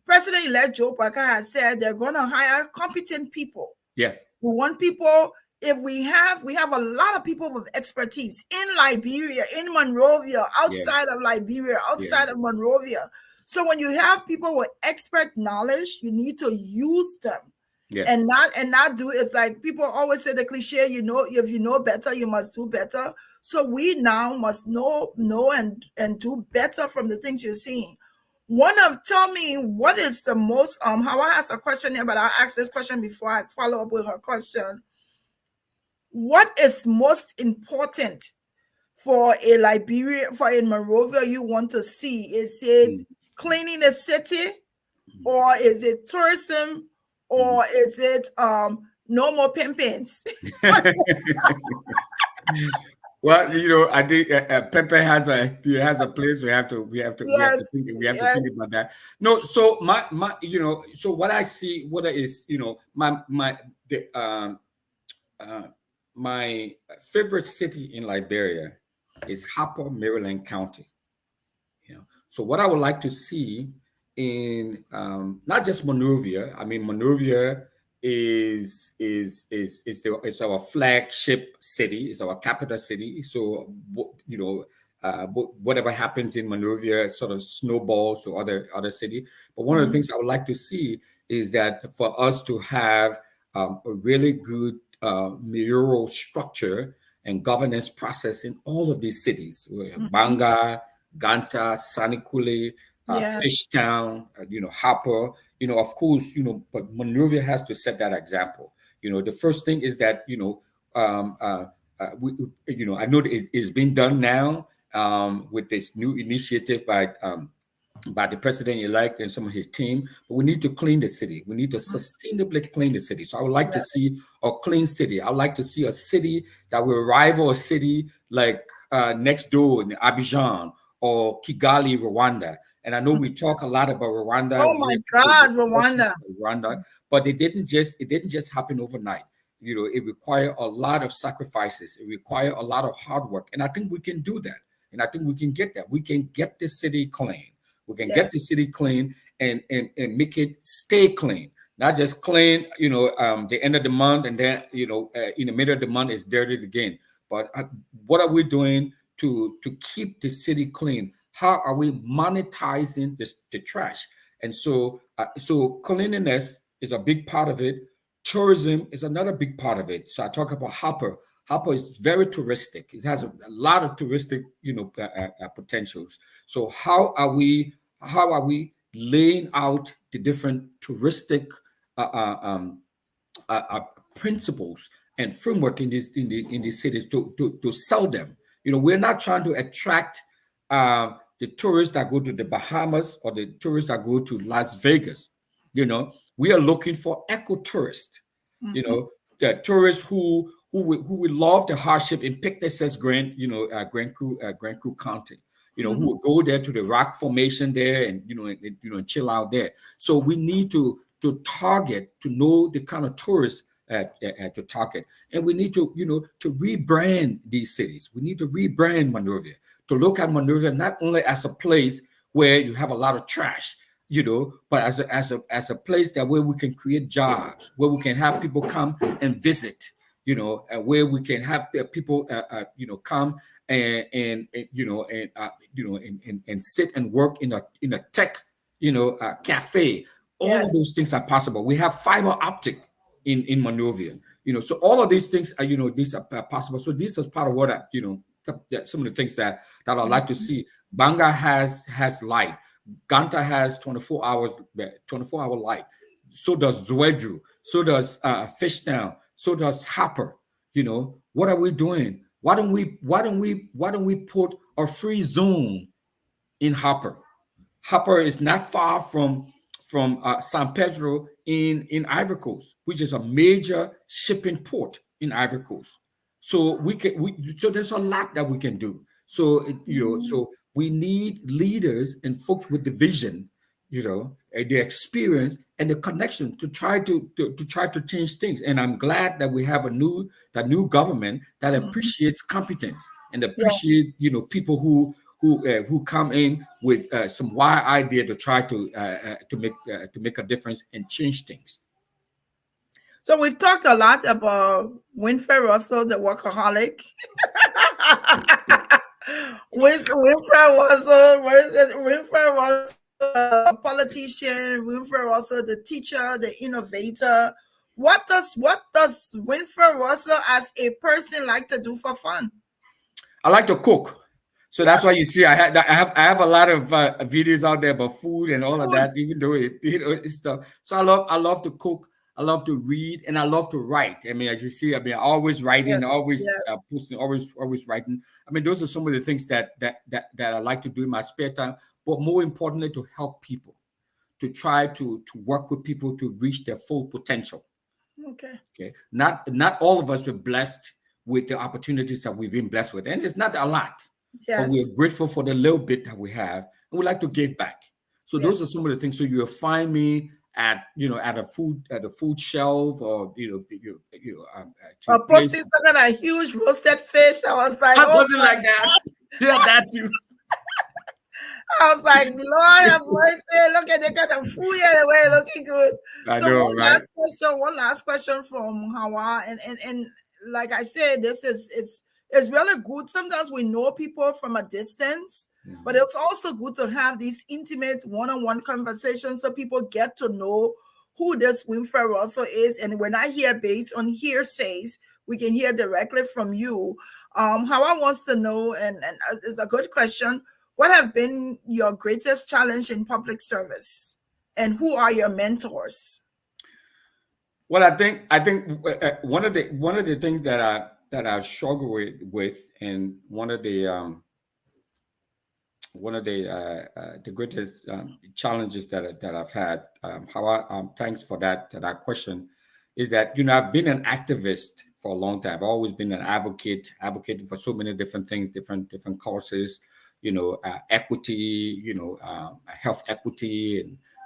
Speaker 1: President-elect Joe Parker has said they're going to hire competent people.
Speaker 2: Yeah.
Speaker 1: We want people. If we have a lot of people with expertise in Liberia, in Monrovia,
Speaker 2: Yeah.
Speaker 1: outside of Liberia,
Speaker 2: Yeah.
Speaker 1: outside of Monrovia. So when you have people with expert knowledge, you need to use them.
Speaker 2: Yeah.
Speaker 1: And not do it's like people always say the cliche, if you know better, you must do better. So we now must know and do better from the things you're seeing. Tell me what is the most Hawa has a question here, but I'll ask this question before I follow up with her question. What is most important for a Liberia, for a Monrovia you want to see? Is it cleaning the city, or is it tourism, or is it no more pimpins?
Speaker 2: Well, I think Pepe has a place.
Speaker 1: Yes,
Speaker 2: we have to
Speaker 1: yes.
Speaker 2: think about that. No, so so what I see, what is uh, my favorite city in Liberia is Harper, Maryland County. So what I would like to see in not just Monrovia. I mean, Monrovia is our flagship city. It's our capital city. So whatever happens in Monrovia sort of snowballs to other city. But one of the things I would like to see is that for us to have a really good mayoral structure and governance process in all of these cities, Banga, Ganta, Sanikule,
Speaker 1: Yes.
Speaker 2: Fishtown, Harper, of course, but Monrovia has to set that example. The first thing is that, um, uh, I know that it is being done now with this new initiative by the president-elect and some of his team, but we need to clean the city. We need to sustainably clean the city. So I would like to see a clean city. I would like to see a city that will rival a city like next door in Abidjan or Kigali, Rwanda. And I know we talk a lot about Rwanda.
Speaker 1: Oh
Speaker 2: We
Speaker 1: my
Speaker 2: hear people
Speaker 1: God,
Speaker 2: talking
Speaker 1: Rwanda.
Speaker 2: about Rwanda, but it didn't just happen overnight. It required a lot of sacrifices. It required a lot of hard work, and I think we can do that. And I think we can get that. We can get the city clean. We can get
Speaker 1: Yes.
Speaker 2: the city clean and make it stay clean, not just clean, the end of the month and then, in the middle of the month it's dirty again. But what are we doing to keep the city clean? How are we monetizing the trash? And so cleanliness is a big part of it. Tourism is another big part of it. So I talk about Harper. Harper is very touristic. It has a lot of touristic, potentials. So how are we laying out the different touristic uh, uh, um, principles and framework in these cities to sell them? We're not trying to attract the tourists that go to the Bahamas or the tourists that go to Las Vegas. We are looking for eco tourists. The tourists who will love the hardship in Picnic Grand, Grand Crew County. Who will go there to the rock formation there and chill out there. So we need to target, to know the kind of tourists to target, and we need to rebrand these cities. We need to rebrand Monrovia, to look at Monrovia not only as a place where you have a lot of trash, but as a place that where we can create jobs, where we can have people come and visit, where we can have people, come and sit and work in a tech, cafe. All of
Speaker 1: Yes.
Speaker 2: those things are possible. We have fiber optic in Monrovia, so all of these things are, these are possible. So this is part of what some of the things that I'd like to see. Banga has light. Ganta has 24 hour light. So does Zwedru. So does Fishtown. So does Harper. What are we doing? Why don't we put a free zone in Harper? Harper is not far from San Pedro in Ivory Coast, which is a major shipping port in Ivory Coast. So so there's a lot that we can do. So so we need leaders and folks with the vision the experience and the connection to try to try to change things. And I'm glad that we have a new government that
Speaker 1: Mhm.
Speaker 2: appreciates competence and
Speaker 1: Yes.
Speaker 2: appreciate people who come in with some wild idea to try to make a difference and change things.
Speaker 1: So we've talked a lot about Winfrey Russell, the workaholic. Winfrey Russell, Winfrey Russell, the politician. Winfrey Russell, the teacher, the innovator. What does Winfrey Russell as a person like to do for fun?
Speaker 2: I like to cook. So that's
Speaker 1: Yeah,
Speaker 2: why you see I have a lot of videos out there about food and all of
Speaker 1: food.
Speaker 2: that, even though it's stuff. So I love to cook, I love to read, and I love to write. I mean, as you see, I mean, always
Speaker 1: Yes,
Speaker 2: writing, always
Speaker 1: yes,
Speaker 2: posting, always writing. I mean, those are some of the things that I like to do in my spare time. But more importantly, to help people, to try to work with people to reach their full potential.
Speaker 1: okay.
Speaker 2: Okay, not all of us were blessed with the opportunities that we've been blessed with, and it's not a lot, but we're
Speaker 1: Yes,
Speaker 2: grateful for the little bit that we have, and we like to give back. So those are
Speaker 1: yes.
Speaker 2: some of the things. So you'll find me at a food shelf, or to
Speaker 1: Posting
Speaker 2: place
Speaker 1: something like huge roasted fish. I was like,
Speaker 2: or
Speaker 1: oh
Speaker 2: something
Speaker 1: my.
Speaker 2: like that. Yeah, that too.
Speaker 1: I was like, Lord have mercy. Look at they got the food here. They were looking good.
Speaker 2: I
Speaker 1: So
Speaker 2: know, right?
Speaker 1: one last question from Hawa. And like I said, this is it's really good. Sometimes we know people from a distance, but
Speaker 2: Mhm.
Speaker 1: it's also good to have these intimate one-on-one conversations so people get to know who this Winfrey Russell is. And when I hear based on hearsays, we can hear directly from you. Hawa wants to know, and it's a good question, what have been your greatest challenge in public service? And who are your mentors?
Speaker 2: Well, I think one of the things that I struggle with, and one of the greatest challenges that I've had. How thanks for that question. Is that I've been an activist for a long time. I've always been an advocating for so many different things, different causes. Equity. Health equity,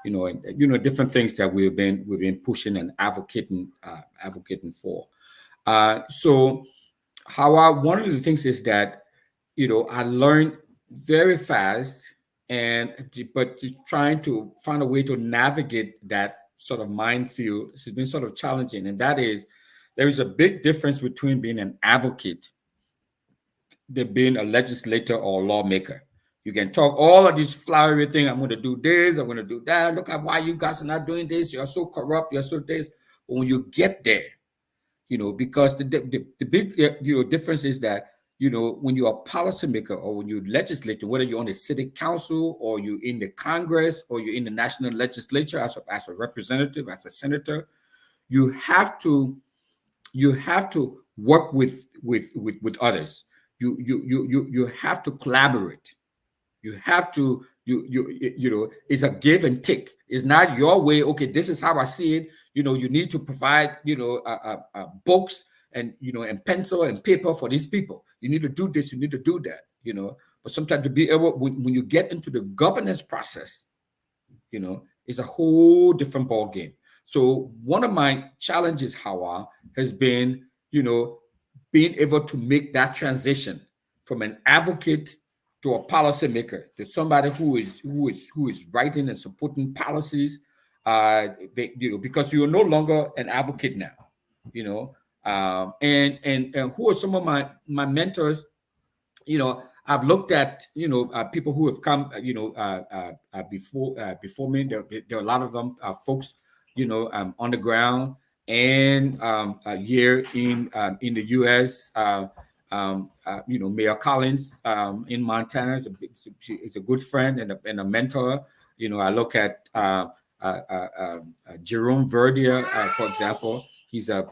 Speaker 2: and different things that we've been pushing and advocating for. So one of the things is that I learned very fast, and but just trying to find a way to navigate that sort of minefield has been sort of challenging. And that is, there is a big difference between being an advocate than being a legislator or a lawmaker. You can talk all of these flowery things. I'm going to do this. I'm going to do that. Look at why you guys are not doing this. You're so corrupt. You're so this. But when you get there, because the big difference is that when you're a policymaker or when you're legislator, whether you're on the city council or you're in the Congress or you're in the national legislature as a representative, as a senator, you have to work with others. You have to collaborate. You have to it's a give and take. It's not your way. Okay, this is how I see it. You need to provide books and pencil and paper for these people. You need to do this. You need to do that. But sometimes to be able, when you get into the governance process, it's a whole different ball game. So one of my challenges, Hawa, has been being able to make that transition from an advocate to a policymaker, to somebody who is writing and supporting policies. Because you're no longer an advocate now. You know, and who are some of my mentors? I've looked at people who have come before me. There are a lot of them folks on the ground, and here in the U.S. Mayor Collins in Montana is a good friend and a mentor. I look at Jerome Verdier, for example. He's a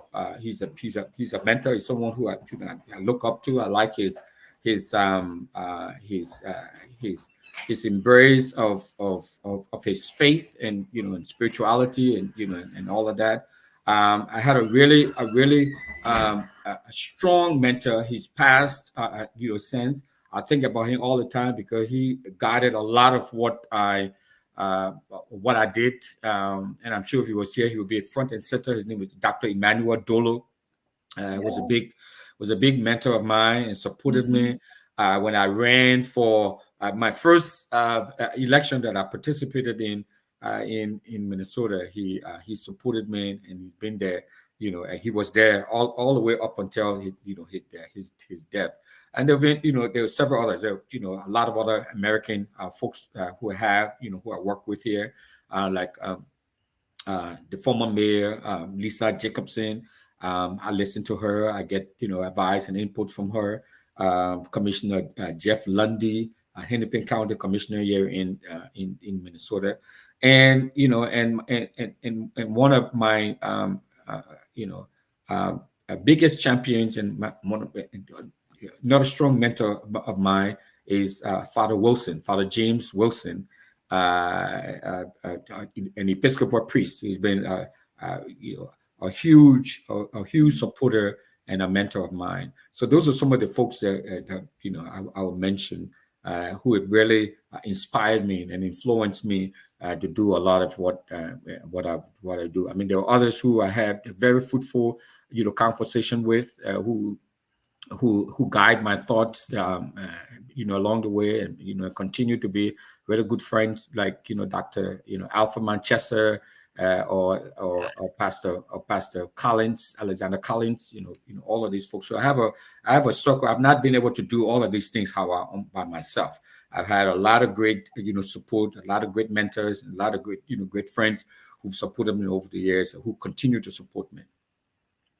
Speaker 2: mentor. He's someone who I look up to. I like his um uh his uh his his embrace of his faith and and spirituality and all of that. I had a strong mentor. He's passed since. I think about him all the time because he guided a lot of what I what I did. And I'm sure if he was here, he would be front and center. His name was Dr. Emmanuel Dolo. Was a
Speaker 1: Yes.
Speaker 2: big mentor of mine and supported
Speaker 1: Mhm.
Speaker 2: me when I ran for my first election that I participated in Minnesota. He supported me and he's been there. And he was there all the way up until his death. And there've been there were several others. There a lot of other American folks who I work with here, like the former mayor, Lisa Jacobson. I listen to her. I get advice and input from her. Commissioner Jeff Lundy, Hennepin County Commissioner here in Minnesota, and one of my you know biggest champions and not a strong mentor of mine is Father Wilson, Father James Wilson, an Episcopal priest. He's been a huge supporter and a mentor of mine. So those are some of the folks that I will mention who have really inspired me and influenced me to do a lot of what I do. I mean, there are others who I had a very fruitful conversation with who guide my thoughts along the way, and continue to be very good friends, like Dr. Alpha Manchester, or Pastor Collins, Alexander Collins, all of these folks. So I have a circle. I've not been able to do all of these things by myself. I've had a lot of great support, a lot of great mentors, a lot of great friends who've supported me over the years and who continue to support me.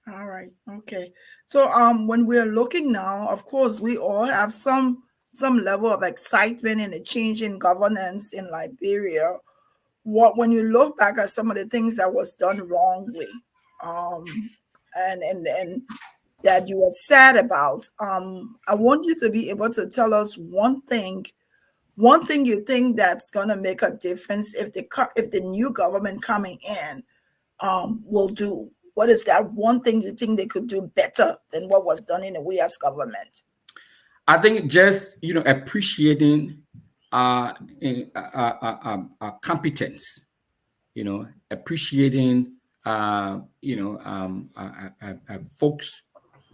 Speaker 1: All right. Okay. So when we're looking now, of course, we all have some level of excitement in the change in governance in Liberia. What when you look back at some of the things that was done wrongly, um, and that you were sad about, I want you to be able to tell us one thing you think that's gonna make a difference if if the new government coming in will do. What is that one thing you think they could do better than what was done in the we as government?
Speaker 2: I think just appreciating competence, appreciating folks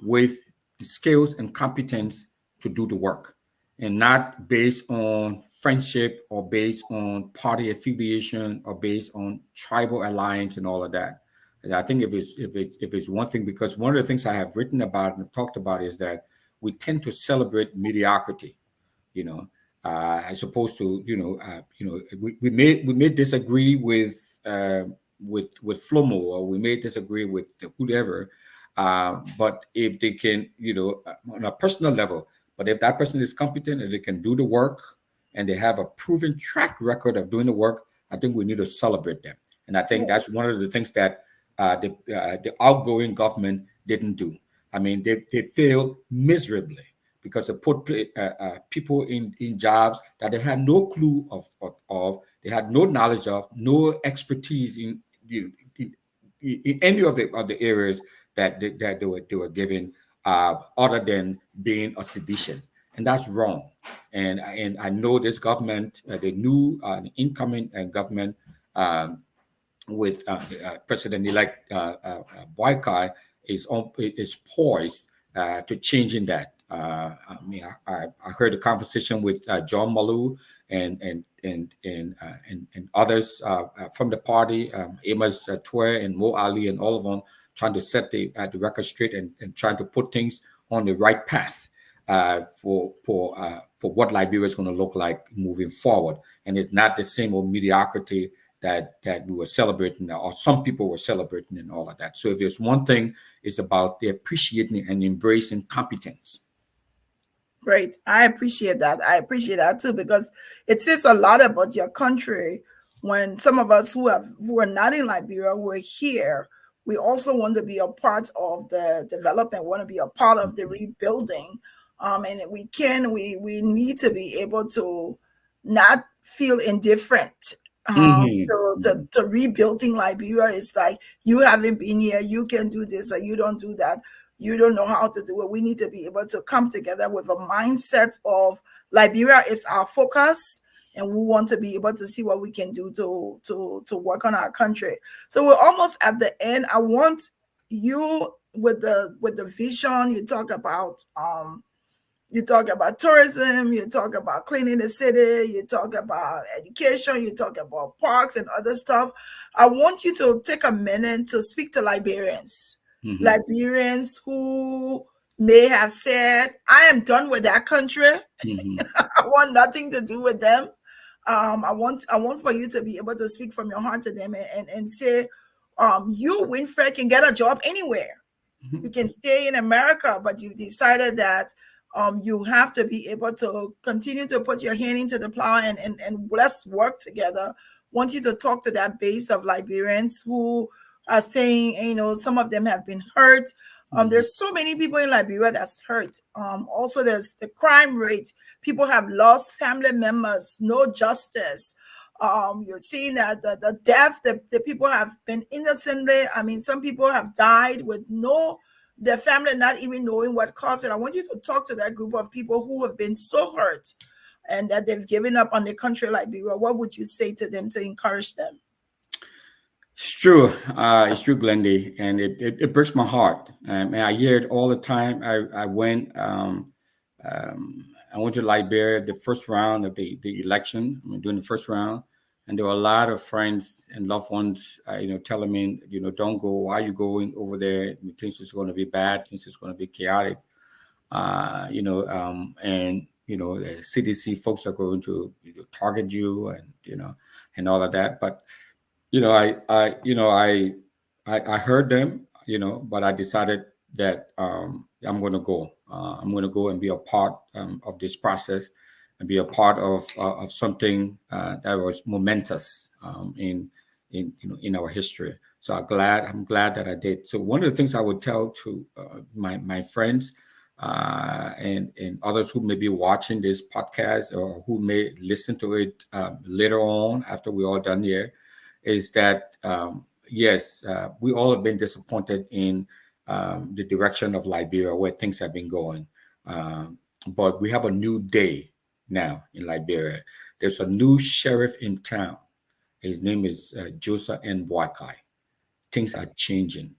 Speaker 2: with the skills and competence to do the work, and not based on friendship or based on party affiliation or based on tribal alliance and all of that. And I think if it's one thing, because one of the things I have written about and talked about is that we tend to celebrate mediocrity, you know, as opposed to we may disagree with Flomo, or we may disagree with whoever, but if they can, on a personal level, but if that person is competent and they can do the work and they have a proven track record of doing the work, I think we need to celebrate them. And I think that's
Speaker 1: Yes.
Speaker 2: one of the things that the outgoing government didn't do. I mean, they failed miserably because they put people in jobs that they had no clue of, they had no knowledge of, no expertise in, in any of the areas that they were given, other than being a sedition, and that's wrong. And I know this government, the new incoming government. With President-elect Boykai is poised to changing that. I mean, I heard a conversation with John Malou and others from the party, Amos Twe and Mo Ali and all of them, trying to set the record straight and trying to put things on the right path for what Liberia is going to look like moving forward. And it's not the same old mediocrity that we were celebrating, or some people were celebrating, and all of that. So if there's one thing, it's about the appreciating and embracing competence.
Speaker 1: Great. I appreciate that. I appreciate that too, because it says a lot about your country when some of us who are not in Liberia, we're here. We also want to be a part of the development, want to be a part of the rebuilding. And we need to be able to not feel indifferent. To rebuilding Liberia is like, you haven't been here, you can do this or you don't do that, you don't know how to do it. We need to be able to come together with a mindset of Liberia is our focus. and we want to be able to see what we can do to work on our country. So we're almost at the end. I want you with the vision. You talk about tourism, you talk about cleaning the city, you talk about education, you talk about parks and other stuff. I want you to take a minute to speak to Liberians.
Speaker 2: Hmm.
Speaker 1: Liberians who may have said, I am done with that country.
Speaker 2: Hmm.
Speaker 1: I want nothing to do with them. I want for you to be able to speak from your heart to them and say, you, Wynfred, can get a job anywhere. You
Speaker 2: Hmm.
Speaker 1: can stay in America, but you decided that you have to be able to continue to put your hand into the plow and let's work together. Want you to talk to that base of Liberians who are saying, some of them have been hurt.
Speaker 2: Hmm.
Speaker 1: There's so many people in Liberia that's hurt. Also, there's the crime rate. People have lost family members, no justice. You're seeing that the death, the people have been innocently. I mean, some people have died with no their family not even knowing what caused it. I want you to talk to that group of people who have been so hurt and that they've given up on the country like Liberia. What would you say to them to encourage them?
Speaker 2: It's true. It's true, Glendy, and it breaks my heart. And I hear it all the time. I went to Liberia the first round of the election. I mean, during the first round, and there were a lot of friends and loved ones, telling me, don't go. Why are you going over there? Things is going to be bad. Things is going to be chaotic. And the CDC folks are going to target you, and and all of that. But I heard them, but I decided that I'm going to go. I'm going to go and be a part of this process, and be a part of something that was momentous in our history. So I'm glad that I did. So one of the things I would tell to my friends and others who may be watching this podcast or who may listen to it later on after we're all done here is that yes, we all have been disappointed in the direction of Liberia where things have been going. But we have a new day now in Liberia. There's a new sheriff in town. His name is Joseph N. Boakai. Things are changing.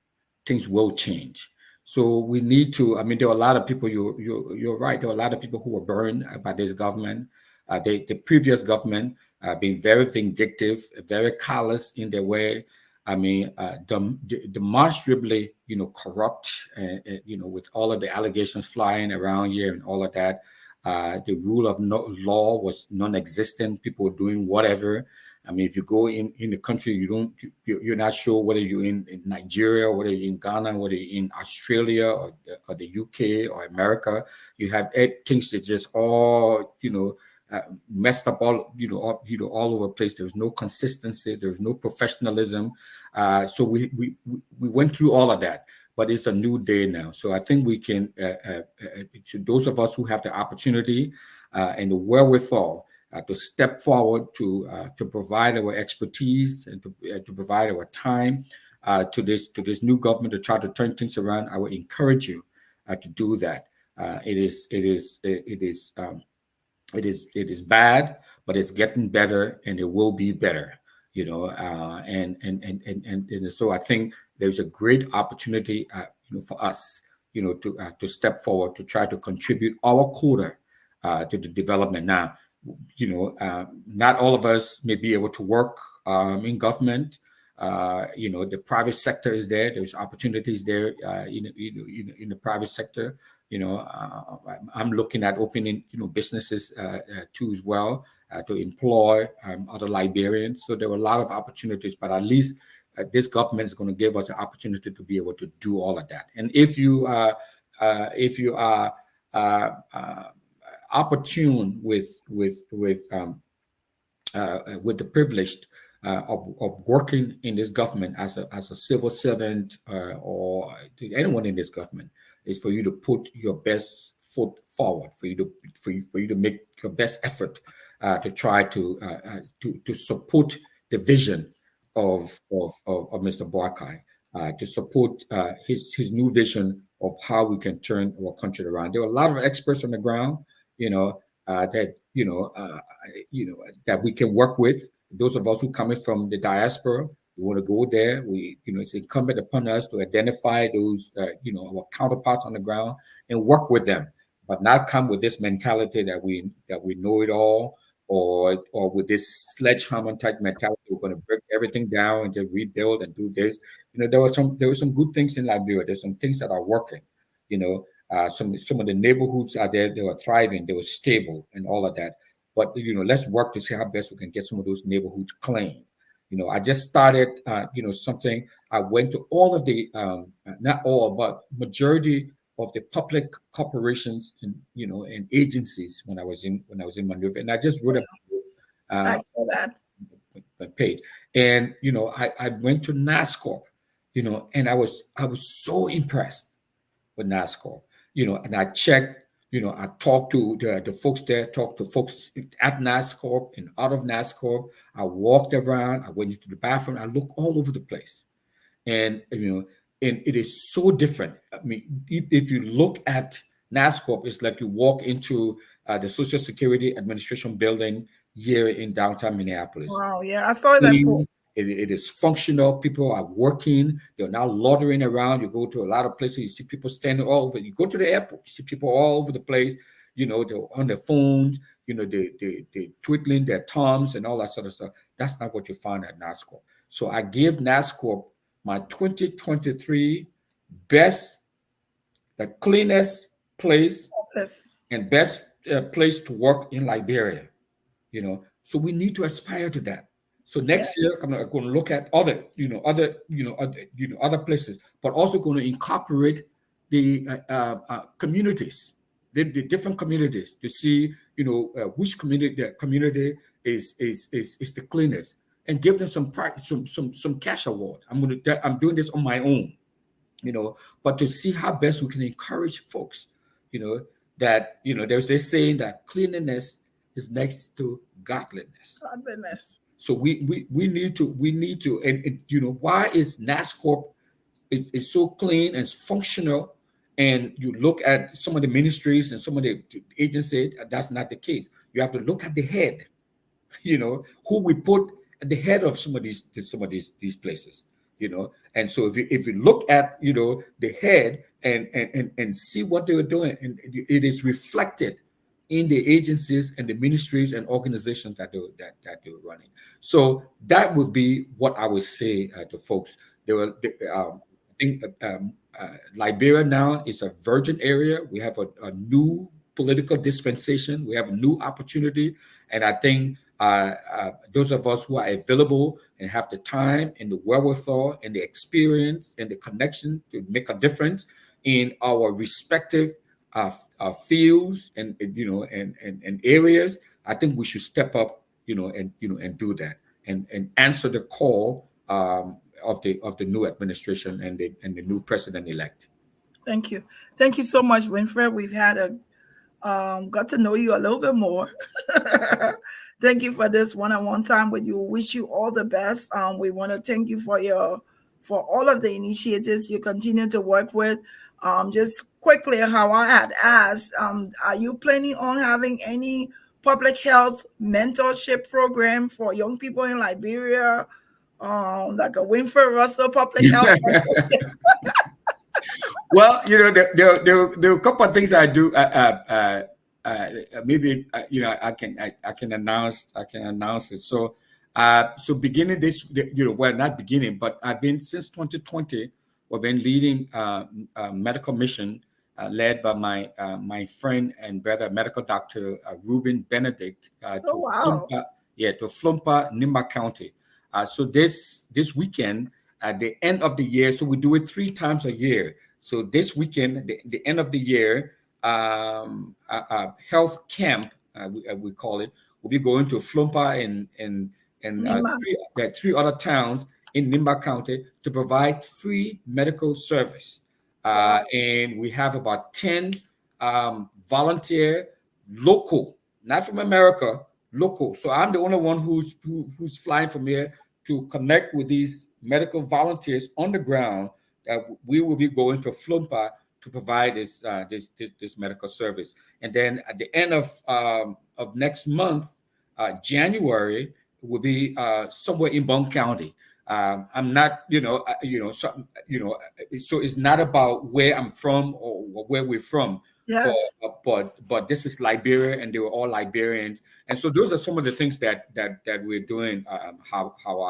Speaker 2: Things will change. So we need to. I mean, there are a lot of people. You're right. There are a lot of people who were burned by this government. The previous government being very vindictive, very callous in their way. I mean, demonstrably, corrupt, with all of the allegations flying around here and all of that. The rule of law was non-existent. People were doing whatever. I mean, if you go in the country, you're not sure whether you're in Nigeria, whether you're in Ghana, whether you're in Australia or the UK or America. You have things that just all messed up all over the place. There was no consistency. There was no professionalism. So we went through all of that, but it's a new day now. So I think we can, to those of us who have the opportunity and the wherewithal to step forward to provide our expertise and to provide our time to this new government to try to turn things around. I would encourage you to do that. It is bad, but it's getting better, and it will be better. And so I think there's a great opportunity, for us, to step forward to try to contribute our quota to the development. Now, not all of us may be able to work in government. The private sector is there. There's opportunities there in the private sector. I'm looking at opening, businesses too as well to employ other Liberians. So there are a lot of opportunities, but at least this government is going to give us an opportunity to be able to do all of that. And if you are opportune with the privilege of working in this government as a civil servant or anyone in this government, is for you to put your best foot forward, for you to make your best effort to try to support the vision of Mr. Boakai, to support his new vision of how we can turn our country around. There are a lot of experts on the ground, that that we can work with. Those of us who coming from the diaspora, we want to go there. It's incumbent upon us to identify those our counterparts on the ground and work with them, but not come with this mentality that we know it all, or with this sledgehammer type mentality. We're going to break everything down and just rebuild and do this. There were some good things in Liberia. There's some things that are working. You know, some of the neighborhoods are there. They were thriving. They were stable and all of that. But let's work to see how best we can get some of those neighborhoods clean. I just started, something. I went to all of the, not all, but majority of the public corporations and agencies when I was in Monrovia, and I just wrote a
Speaker 1: I
Speaker 2: uh,
Speaker 1: saw that.
Speaker 2: page, and I went to NASCOR, and I was so impressed with NASCAR, and I checked, I talked to the folks there, talked to folks at NASCAR and out of NASCAR. I walked around, I went into the bathroom, I looked all over the place. And it is so different. I mean, if you look at NASCAR, it's like you walk into the Social Security Administration building here in downtown Minneapolis.
Speaker 1: Wow, yeah, I saw that post.
Speaker 2: Clean. It is functional. People are working. They're now loitering around. You go to a lot of places, you see people standing all over. You go to the airport, you see people all over the place. They're on their phones. They twiddling their thumbs and all that sort of stuff. That's not what you find at NASCAR. So I give NASCAR my 2023 best, the cleanest place
Speaker 1: Yes.
Speaker 2: and best place to work in Liberia. So we need to aspire to that. So
Speaker 1: Yeah.
Speaker 2: next year I'm going to look at other places, but also going to incorporate the communities, the different communities, to see which community is the cleanest, and give them some cash award. I'm doing this on my own, but to see how best we can encourage folks, you know, there's this saying that cleanliness is next to godliness.
Speaker 1: God goodness.
Speaker 2: So we need to, and why is NASCOR is so clean and functional, and you look at some of the ministries and some of the agencies, that's not the case. You have to look at the head, who we put at the head of some of these places. And so if you look at the head and see what they were doing, and it is reflected in the agencies and the ministries and organizations that they were running. So that would be what I would say to folks. I think Liberia now is a virgin area. We have a new political dispensation. We have a new opportunity, and I think those of us who are available and have the time and the wherewithal and the experience and the connection to make a difference in our respective fields and areas, I think we should step up, and do that, and answer the call of the new administration and the new president elect.
Speaker 1: Thank you. Thank you so much, Wynfred. We've had got to know you a little bit more. Thank you for this one-on-one time with you. Wish you all the best. We want to thank you for all of the initiatives you continue to work with. Just quickly, how I had asked, are you planning on having any public health mentorship program for young people in Liberia, like a Wynfred Russell public health mentorship?
Speaker 2: Well, there are a couple of things I do. Maybe I can announce it. So beginning this, well, not beginning, but I've been since 2020. We've been leading a medical mission led by my friend and brother, medical doctor Ruben Benedict,
Speaker 1: Oh, wow.
Speaker 2: to Flumpa, Nimba County. So this weekend, at the end of the year, so we do it 3 times a year. So this weekend, the end of the year, health camp, we call it. We'll be going to Flumpa and
Speaker 1: Nima.
Speaker 2: three other towns in Nimba County to provide free medical service.
Speaker 1: Wow.
Speaker 2: And we have about 10 volunteer, local, not from America, local. So I'm the only one who's flying from here to connect with these medical volunteers on the ground. That we will be going to Flumpa to provide this medical service. And then at the end of next month, January, will be somewhere in Bond County. I'm not, so, so it's not about where I'm from or where we're from, but
Speaker 1: Yes.
Speaker 2: but this is Liberia, and they were all Liberians, and so those are some of the things that we're doing.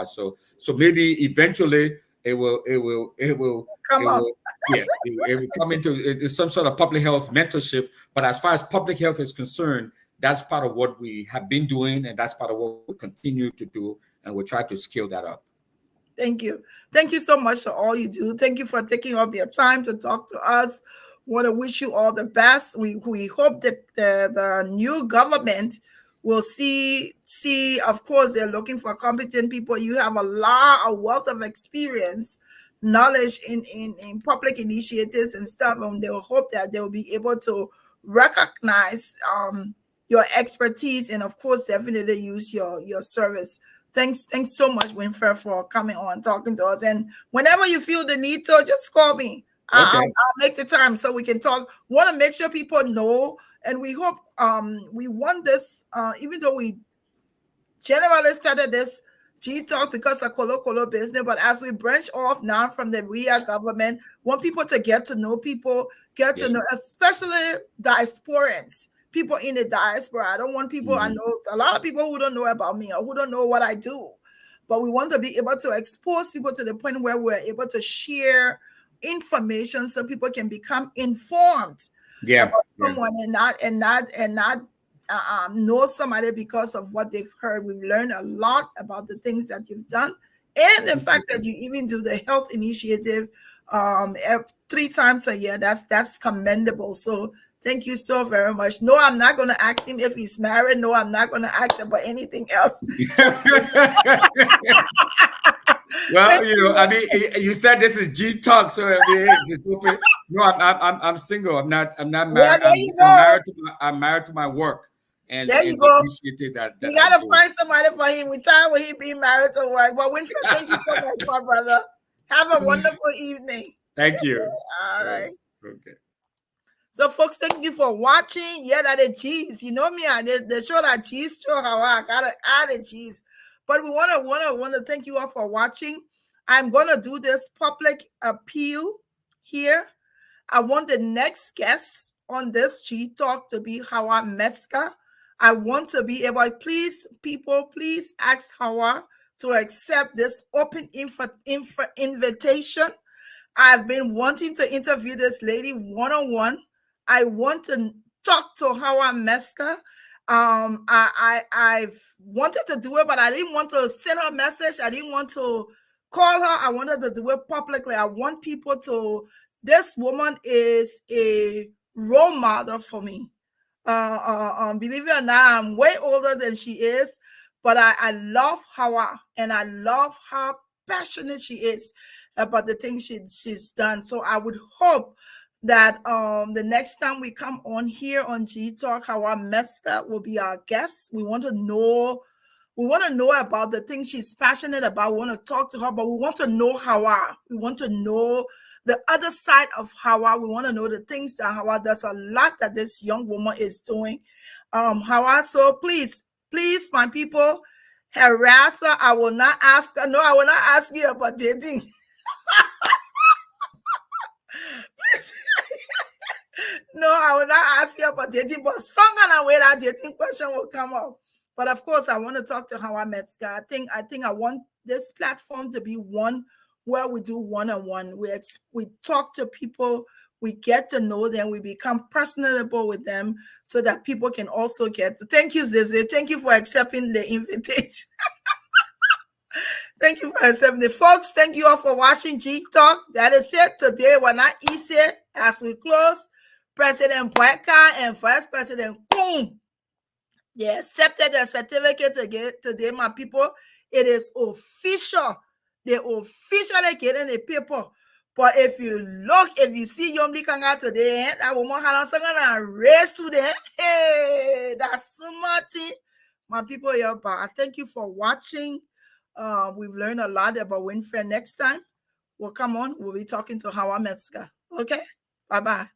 Speaker 2: So maybe eventually it will it will it will
Speaker 1: Come
Speaker 2: it
Speaker 1: up.
Speaker 2: will yeah it will come into some sort of public health mentorship. But as far as public health is concerned, that's part of what we have been doing, and that's part of what we continue to do, and we'll try to scale that up.
Speaker 1: Thank you. Thank you so much for all you do. Thank you for taking up your time to talk to us. Want to wish you all the best. We hope that the new government will see. Of course, they're looking for competent people. You have a wealth of experience, knowledge in public initiatives and stuff, and they will hope that they will be able to recognize your expertise, and of course, definitely use your service. Thanks so much, Wynfred, for coming on, talking to us. And whenever you feel the need to, just call me. I'll
Speaker 2: Okay.
Speaker 1: make the time so we can talk. Want to make sure people know, and we hope we want this. Even though we generally started this GeeTalk because of Colo business, but as we branch off now from the real government, want people to get to know people, get to
Speaker 2: Yeah.
Speaker 1: know, especially diasporans, people in the diaspora. I don't want people, I
Speaker 2: Mhm.
Speaker 1: know a lot of people who don't know about me or who don't know what I do, but we want to be able to expose people to the point where we're able to share information so people can become informed
Speaker 2: Yeah.
Speaker 1: about
Speaker 2: Yeah.
Speaker 1: someone, and not know somebody because of what they've heard. We've learned a lot about the things that you've done, and the fact that you even do the health initiative 3 times a year. That's commendable. So thank you so very much. No, I'm not going to ask him if he's married. No, I'm not going to ask him about anything else.
Speaker 2: Well,
Speaker 1: Thank you.
Speaker 2: I mean, you said this is GeeTalk, so I mean, it's open. No, I'm single. I'm not
Speaker 1: Well,
Speaker 2: married.
Speaker 1: there
Speaker 2: I'm
Speaker 1: you
Speaker 2: I'm
Speaker 1: go.
Speaker 2: married to my work and
Speaker 1: There you
Speaker 2: the
Speaker 1: go.
Speaker 2: initiative
Speaker 1: We
Speaker 2: that I
Speaker 1: gotta
Speaker 2: do.
Speaker 1: find somebody for him. We time when he be married to work. But Wynfred, thank you so much, my brother. Have a wonderful evening.
Speaker 2: Thank you.
Speaker 1: All
Speaker 2: Oh,
Speaker 1: right.
Speaker 2: okay.
Speaker 1: So, folks, thank you for watching. Yeah, that the cheese. You know me, the show that cheese show how I gotta add a cheese. But we wanna thank you all for watching. I'm gonna do this public appeal here. I want the next guest on this GeeTalk to be Hawa Metzger. I want to be able, please, people, please ask Hawa to accept this open invitation. I've been wanting to interview this lady one on one. I want to talk to Hawa Metzger. I've wanted to do it, but I didn't want to send her a message. I didn't want to call her. I wanted to do it publicly. I want people to. This woman is a role model for me. Believe it or not, I'm way older than she is, but I love Hawa, and I love how passionate she is about the things she's done. So I would hope that the next time we come on here on GeeTalk, Hawa Metzger will be our guest. We want to know about the things she's passionate about. We want to talk to her, but we want to know Hawa. We want to know the other side of Hawa. We want to know the things that Hawa does. A lot that this young woman is doing. Hawa, so please, my people, harass her. I will not ask her. No, I will not ask you about dating. No, I will not ask you about dating, but some kind of way that dating question will come up. But of course, I want to talk to Hawa Metzger. I think I want this platform to be one where we do one-on-one. We talk to people, we get to know them, we become personable with them, so that people can also get to. Thank you, Zizi. Thank you for accepting the invitation. Thank you for accepting it. Folks, thank you all for watching GeeTalk. That is it. Today, we're not easy. As we close, President Boyka and Vice President Koum, they accepted their certificate today, my people. It is official. They officially getting the paper. But if you see Yomli Kanga today, that woman had a race to them. Hey, that's smarty. My people, here, but I thank you for watching. We've learned a lot about Wynfred. Next time, we'll come on. We'll be talking to Hawa Metzger. Okay? Bye-bye.